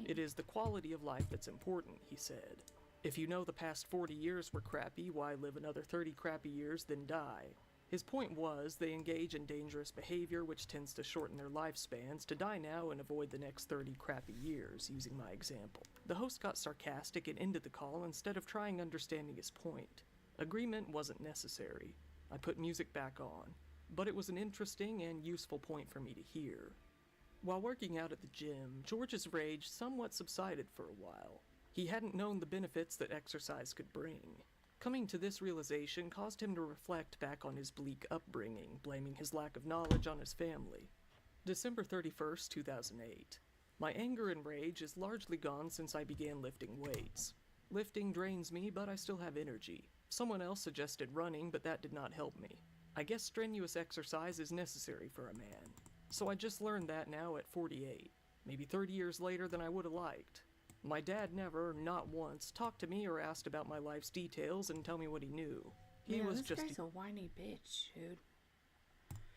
It is the quality of life that's important, he said. If you know the past 40 years were crappy, why live another 30 crappy years, then die? His point was, they engage in dangerous behavior which tends to shorten their lifespans to die now and avoid the next 30 crappy years, using my example. The host got sarcastic and ended the call instead of trying understanding his point. Agreement wasn't necessary. I put music back on. But it was an interesting and useful point for me to hear. While working out at the gym, George's rage somewhat subsided for a while. He hadn't known the benefits that exercise could bring. Coming to this realization caused him to reflect back on his bleak upbringing, blaming his lack of knowledge on his family. December 31st, 2008. My anger and rage is largely gone since I began lifting weights. Lifting drains me, but I still have energy. Someone else suggested running, but that did not help me. I guess strenuous exercise is necessary for a man. So I just learned that now at 48, maybe 30 years later than I would have liked. My dad never, not once, talked to me or asked about my life's details and tell me what he knew. He was just a whiny bitch, dude.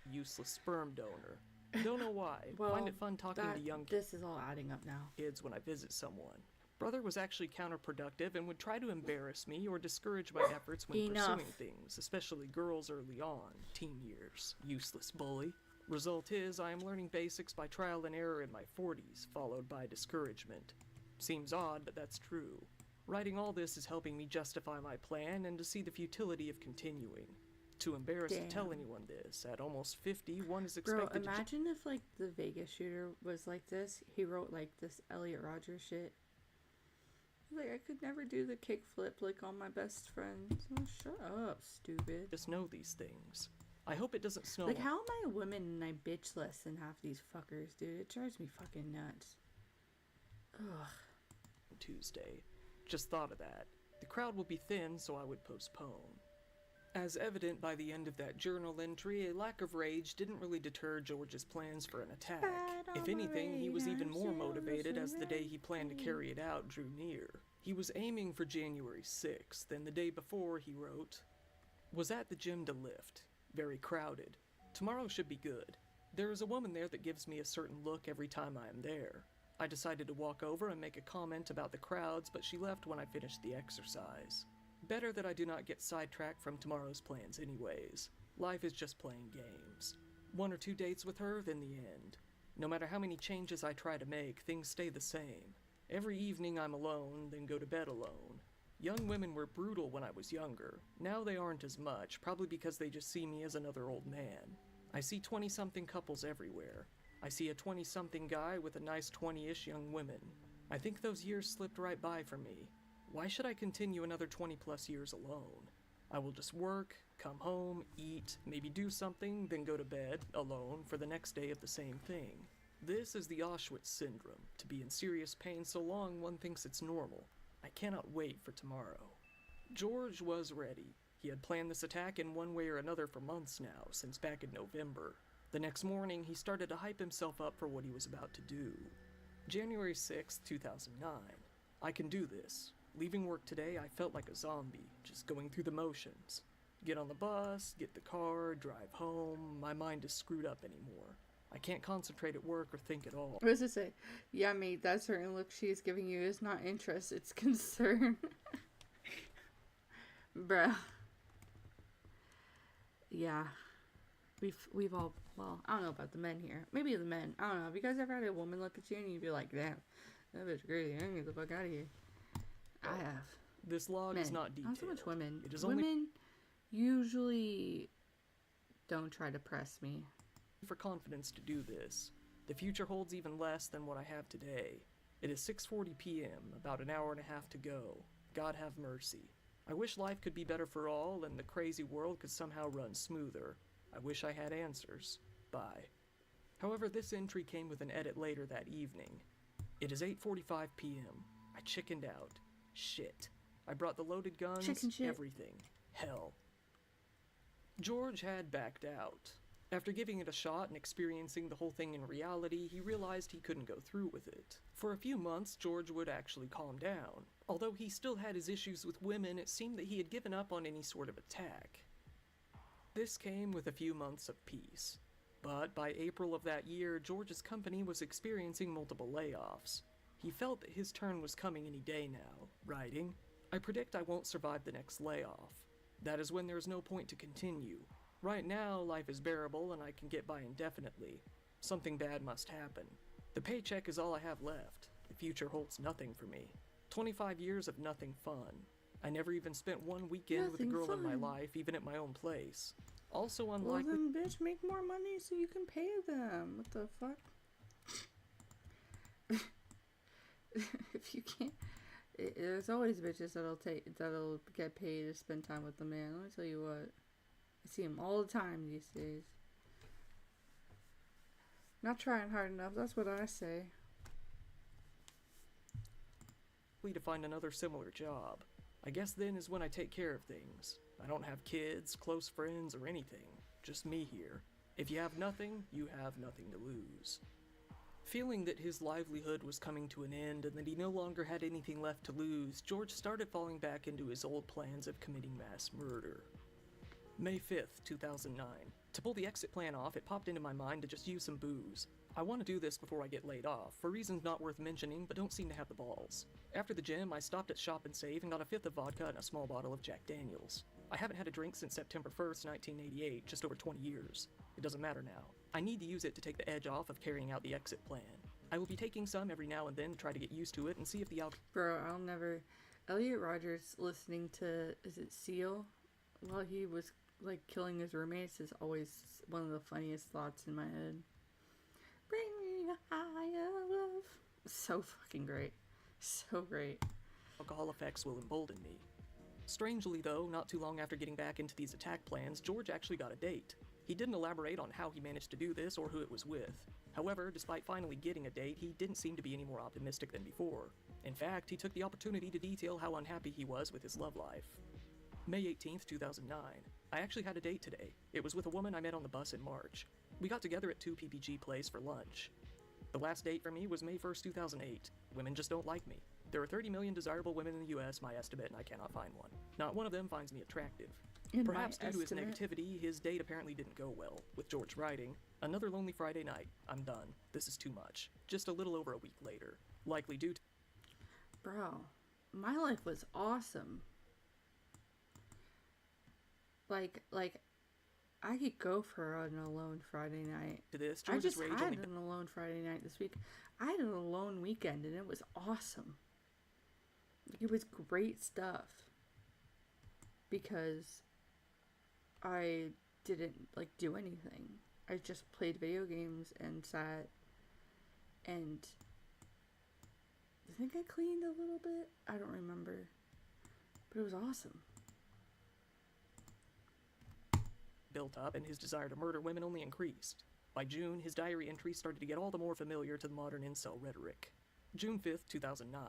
Useless sperm donor. Don't know why. Find it fun talking to young This is all adding up now. Kids when I visit someone. Brother was actually counterproductive and would try to embarrass me or discourage my efforts when pursuing things, especially girls early on, teen years. Useless bully. Result is, I am learning basics by trial and error in my 40s, followed by discouragement. Seems odd, but that's true. Writing all this is helping me justify my plan and to see the futility of continuing. Too embarrassed to tell anyone this. At almost 50, one is expected Bro, imagine if, like, the Vegas shooter was like this. He wrote, like, this Elliot Rodgers shit. Like, I could never do the kickflip like all my best friends. Oh, shut up, stupid. Just know these things. I hope it doesn't snow. Like, how am I a woman and I bitch less than half these fuckers, dude? It drives me fucking nuts. Ugh. Tuesday. Just thought of that. The crowd will be thin, so I would postpone. As evident by the end of that journal entry, a lack of rage didn't really deter George's plans for an attack. If anything, he was even more motivated as the day he planned to carry it out drew near. He was aiming for January 6th, and the day before he wrote, "Was at the gym to lift. Very crowded. Tomorrow should be good. There is a woman there that gives me a certain look every time I am there. I decided to walk over and make a comment about the crowds, but she left when I finished the exercise. Better that I do not get sidetracked from tomorrow's plans anyways. Life is just playing games. 1 or 2 dates with her, then the end. No matter how many changes I try to make, things stay the same. Every evening I'm alone, then go to bed alone. Young women were brutal when I was younger. Now they aren't as much, probably because they just see me as another old man. I see 20-something couples everywhere. I see a 20-something guy with a nice 20-ish young women. I think those years slipped right by for me. Why should I continue another 20-plus years alone? I will just work, come home, eat, maybe do something, then go to bed, alone, for the next day of the same thing. This is the Auschwitz syndrome, to be in serious pain so long one thinks it's normal. I cannot wait for tomorrow." George was ready. He had planned this attack in one way or another for months now, since back in November. The next morning, he started to hype himself up for what he was about to do. January 6, 2009. I can do this. Leaving work today, I felt like a zombie, just going through the motions. Get on the bus, get the car, drive home. My mind is screwed up anymore. I can't concentrate at work or think at all. What does it say? Yeah, mate, that certain look she is giving you is not interest, it's concern. Bruh. Yeah. We've all, well, I don't know about the men here. Maybe the men. I don't know. Have you guys ever had a woman look at you and you'd be like, damn, that bitch crazy. I can get the fuck out of here. I have. This log is not detailed. Not so much women. It is women usually don't try to press me. For confidence to do this. The future holds even less than what I have today. It is 6:40 p.m., about an hour and a half to go. God have mercy. I wish life could be better for all and the crazy world could somehow run smoother. I wish I had answers. Bye. However, this entry came with an edit later that evening. It is 8:45 p.m. I chickened out. Shit. I brought the loaded guns, everything. Hell. George had backed out. After giving it a shot and experiencing the whole thing in reality, he realized he couldn't go through with it. For a few months, George would actually calm down. Although he still had his issues with women, it seemed that he had given up on any sort of attack. This came with a few months of peace. But by April of that year, George's company was experiencing multiple layoffs. He felt that his turn was coming any day now, writing, "I predict I won't survive the next layoff. That is when there is no point to continue. Right now, life is bearable and I can get by indefinitely. Something bad must happen. The paycheck is all I have left. The future holds nothing for me. 25 years of nothing fun. I never even spent one weekend with a girl in my life, even at my own place. Also unlikely." Well then, bitch, make more money so you can pay them. What the fuck? If you can't, there's always bitches that'll get paid to spend time with the man. Let me tell you what. I see him all the time these days. Not trying hard enough, that's what I say. To find another similar job. I guess then is when I take care of things. I don't have kids, close friends, or anything. Just me here. If you have nothing, you have nothing to lose. Feeling that his livelihood was coming to an end and that he no longer had anything left to lose, George started falling back into his old plans of committing mass murder. May 5th, 2009. To pull the exit plan off, it popped into my mind to just use some booze. I want to do this before I get laid off, for reasons not worth mentioning but don't seem to have the balls. After the gym, I stopped at Shop and Save and got a fifth of vodka and a small bottle of Jack Daniels. I haven't had a drink since September 1st, 1988, just over 20 years. It doesn't matter now. I need to use it to take the edge off of carrying out the exit plan. I will be taking some every now and then to try to get used to it and see if the Bro, I'll never... Elliot Rogers listening to, is it Seal? While he was, like, killing his roommates is always one of the funniest thoughts in my head. Bring me a higher love. So fucking great. So great. Alcohol effects will embolden me. Strangely though, not too long after getting back into these attack plans, George actually got a date. He didn't elaborate on how he managed to do this or who it was with. However, despite finally getting a date, he didn't seem to be any more optimistic than before. In fact, he took the opportunity to detail how unhappy he was with his love life. May 18th, 2009. I actually had a date today. It was with a woman I met on the bus in March. We got together at 2 PPG Place for lunch. The last date for me was May 1st, 2008. Women just don't like me. There are 30 million desirable women in the US, my estimate, and I cannot find one. Not one of them finds me attractive. Perhaps due to his negativity, his date apparently didn't go well, with George writing, "Another lonely Friday night. I'm done. This is too much." Just a little over a week later. Likely due to... Bro, my life was awesome. Like, I could go for an alone Friday night. To this, I George's just rage had only... an alone Friday night this week. I had an alone weekend, and it was awesome. It was great stuff. Because I didn't, like, do anything. I just played video games and sat, and I think I cleaned a little bit. I don't remember. But it was awesome. Built up, and his desire to murder women only increased. By June, his diary entries started to get all the more familiar to the modern incel rhetoric. June 5th, 2009.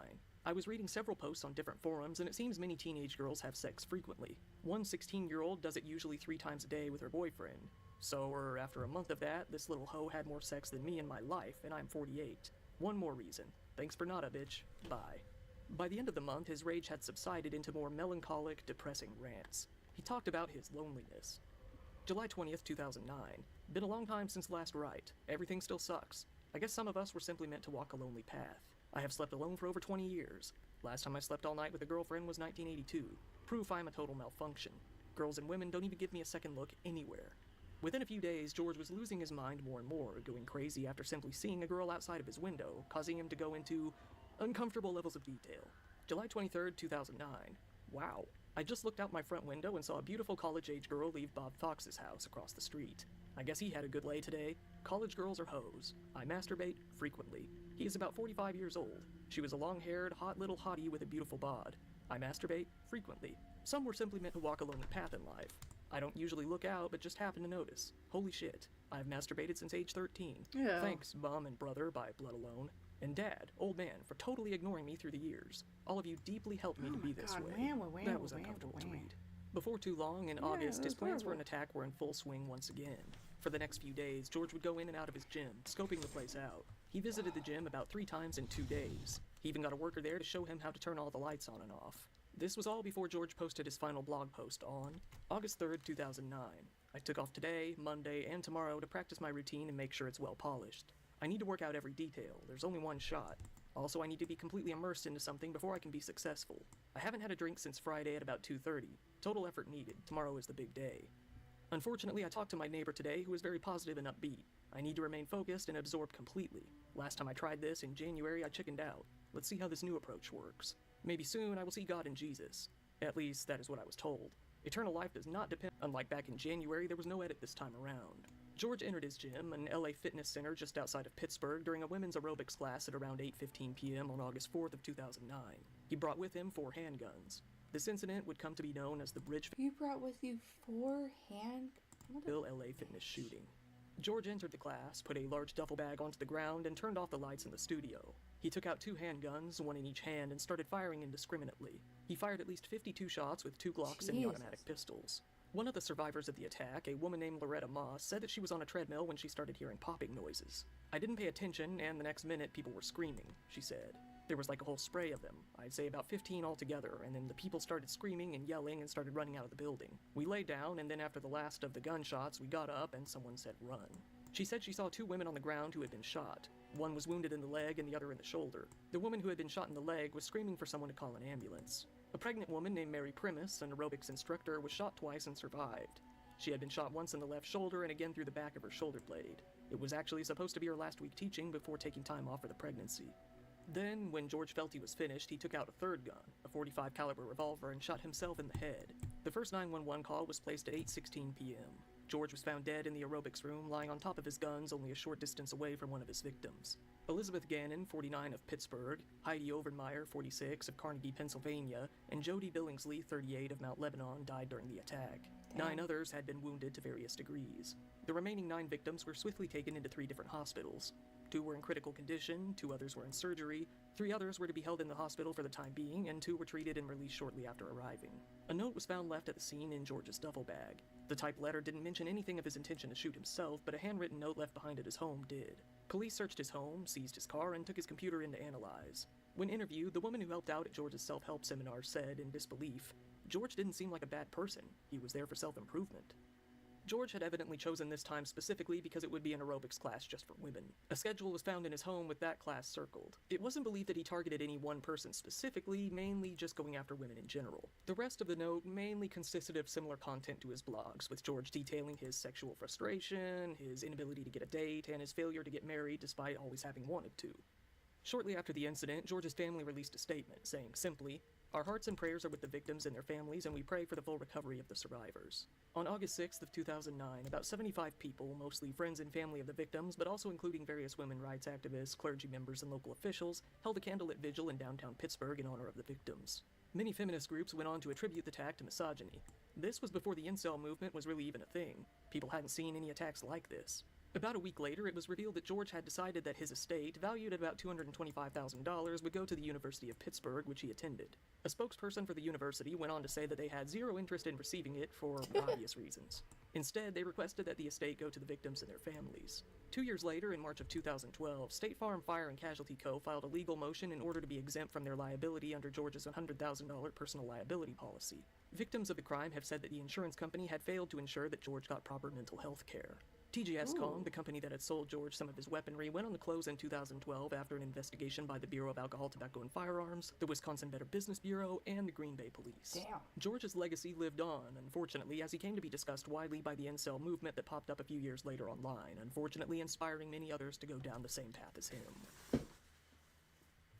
I was reading several posts on different forums, and it seems many teenage girls have sex frequently. One 16-year-old does it usually 3 times a day with her boyfriend. So, after a month of that, this little hoe had more sex than me in my life, and I'm 48. One more reason. Thanks for nada, bitch. Bye. By the end of the month, his rage had subsided into more melancholic, depressing rants. He talked about his loneliness. July 20th, 2009. Been a long time since last write. Everything still sucks. I guess some of us were simply meant to walk a lonely path. I have slept alone for over 20 years. Last time I slept all night with a girlfriend was 1982. Proof I'm a total malfunction. Girls and women don't even give me a second look anywhere. Within a few days, George was losing his mind more and more, going crazy after simply seeing a girl outside of his window, causing him to go into uncomfortable levels of detail. July 23rd, 2009. Wow. I just looked out my front window and saw a beautiful college-age girl leave Bob Fox's house across the street. I guess he had a good lay today. College girls are hoes. I masturbate frequently. He is about 45 years old. She was a long-haired, hot little hottie with a beautiful bod. I masturbate frequently. Some were simply meant to walk a lonely path in life. I don't usually look out, but just happen to notice. Holy shit. I've masturbated since age 13. Yeah. Thanks, Mom and Brother by Blood Alone. And Dad, old man, for totally ignoring me through the years. All of you deeply helped me to be this way. That was uncomfortable to read. Before too long, in August, his plans for an attack were in full swing once again. For the next few days, George would go in and out of his gym, scoping the place out. He visited the gym about 3 times in 2 days. He even got a worker there to show him how to turn all the lights on and off. This was all before George posted his final blog post on August 3rd, 2009. I took off today, Monday, and tomorrow to practice my routine and make sure it's well polished. I need to work out every detail. There's only one shot. Also, I need to be completely immersed into something before I can be successful. I haven't had a drink since Friday at about 2:30. Total effort needed. Tomorrow is the big day. Unfortunately, I talked to my neighbor today who was very positive and upbeat. I need to remain focused and absorbed completely. Last time I tried this, in January, I chickened out. Let's see how this new approach works. Maybe soon I will see God and Jesus. At least, that is what I was told. Eternal life does not depend. Unlike back in January, there was no edit this time around. George entered his gym, an LA fitness center just outside of Pittsburgh, during a women's aerobics class at around 8:15 p.m. on August 4th of 2009. He brought with him 4 handguns. This incident would come to be known as the You brought with you 4 LA fitness shooting. George entered the class, put a large duffel bag onto the ground, and turned off the lights in the studio. He took out 2 handguns, 1 in each hand, and started firing indiscriminately. He fired at least 52 shots with 2 Glock semi-automatic pistols. One of the survivors of the attack, a woman named Loretta Moss, said that she was on a treadmill when she started hearing popping noises. I didn't pay attention, and the next minute people were screaming, she said. There was like a whole spray of them, I'd say about 15 altogether, and then the people started screaming and yelling and started running out of the building. We lay down, and then after the last of the gunshots, we got up and someone said run. She said she saw 2 women on the ground who had been shot. One was wounded in the leg and the other in the shoulder. The woman who had been shot in the leg was screaming for someone to call an ambulance. A pregnant woman named Mary Primus, an aerobics instructor, was shot twice and survived. She had been shot once in the left shoulder and again through the back of her shoulder blade. It was actually supposed to be her last week teaching before taking time off for the pregnancy. Then, when George felt he was finished, he took out a third gun, a .45 caliber revolver, and shot himself in the head. The first 911 call was placed at 8:16 p.m. George was found dead in the aerobics room, lying on top of his guns only a short distance away from one of his victims. Elizabeth Gannon, 49, of Pittsburgh, Heidi Overmeyer, 46, of Carnegie, Pennsylvania, and Jody Billingsley, 38, of Mount Lebanon, died during the attack. 9 others had been wounded to various degrees. The remaining 9 victims were swiftly taken into 3 different hospitals. 2 were in critical condition, 2 others were in surgery, 3 others were to be held in the hospital for the time being, and 2 were treated and released shortly after arriving. A note was found left at the scene in George's duffel bag. The typed letter didn't mention anything of his intention to shoot himself, but a handwritten note left behind at his home did. Police searched his home, seized his car, and took his computer in to analyze. When interviewed, the woman who helped out at George's self-help seminar said, in disbelief, "George didn't seem like a bad person. He was there for self-improvement." George had evidently chosen this time specifically because it would be an aerobics class just for women. A schedule was found in his home with that class circled. It wasn't believed that he targeted any one person specifically, mainly just going after women in general. The rest of the note mainly consisted of similar content to his blogs, with George detailing his sexual frustration, his inability to get a date, and his failure to get married despite always having wanted to. Shortly after the incident, George's family released a statement saying simply, "Our hearts and prayers are with the victims and their families, and we pray for the full recovery of the survivors." On August 6th of 2009, about 75 people, mostly friends and family of the victims, but also including various women rights activists, clergy members, and local officials, held a candlelit vigil in downtown Pittsburgh in honor of the victims. Many feminist groups went on to attribute the attack to misogyny. This was before the incel movement was really even a thing. People hadn't seen any attacks like this. About a week later, it was revealed that George had decided that his estate, valued at about $225,000, would go to the University of Pittsburgh, which he attended. A spokesperson for the university went on to say that they had zero interest in receiving it for obvious reasons. Instead, they requested that the estate go to the victims and their families. 2 years later, in March of 2012, State Farm Fire and Casualty Co. filed a legal motion in order to be exempt from their liability under George's $100,000 personal liability policy. Victims of the crime have said that the insurance company had failed to ensure that George got proper mental health care. TGS Com, the company that had sold George some of his weaponry, went on the close in 2012 after an investigation by the Bureau of Alcohol, Tobacco, and Firearms, the Wisconsin Better Business Bureau, and the Green Bay Police. Damn. George's legacy lived on, unfortunately, as he came to be discussed widely by the incel movement that popped up a few years later online, unfortunately inspiring many others to go down the same path as him.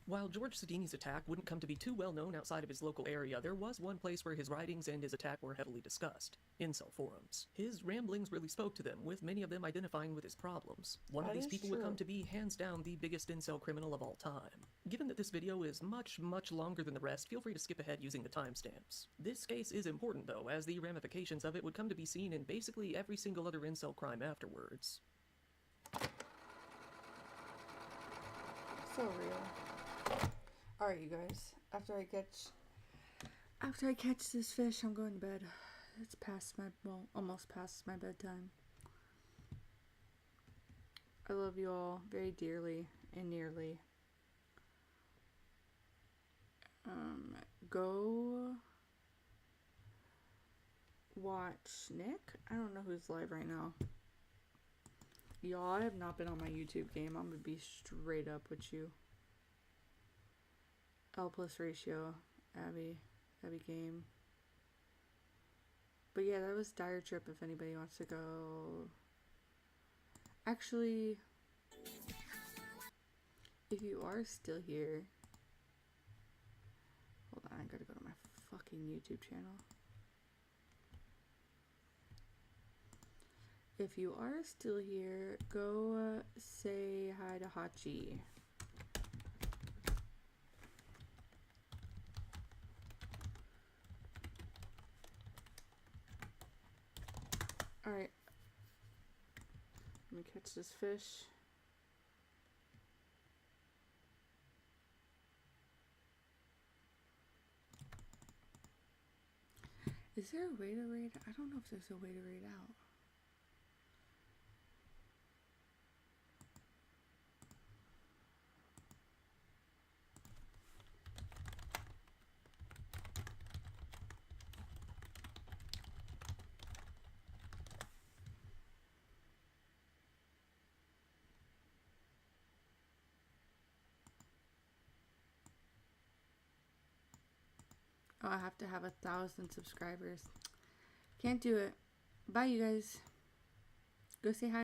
While George Sedini's attack wouldn't come to be too well known outside of his local area, there was one place where his writings and his attack were heavily discussed: incel forums. His ramblings really spoke to them, with many of them identifying with his problems. One of these people would come to be, hands down, the biggest incel criminal of all time. Given that this video is much, much longer than the rest, feel free to skip ahead using the timestamps. This case is important though, as the ramifications of it would come to be seen in basically every single other incel crime afterwards. So real. Alright, you guys. After I catch this fish, I'm going to bed. It's past my, well, almost past my bedtime. I love you all very dearly and nearly. Go watch Nick. I don't know who's live right now. Y'all, I have not been on my YouTube game. I'm gonna be straight up with you. L plus ratio, Abby game. But yeah, that was Dire Trip if anybody wants to go. Actually, if you are still here, hold on, I gotta go to my fucking YouTube channel. If you are still here, go say hi to Hachi. Alright. Let me catch this fish. Is there a way to raid? I don't know if there's a way to raid out. Oh, I have to have 1,000 subscribers. Can't do it. Bye, you guys. Go say hi.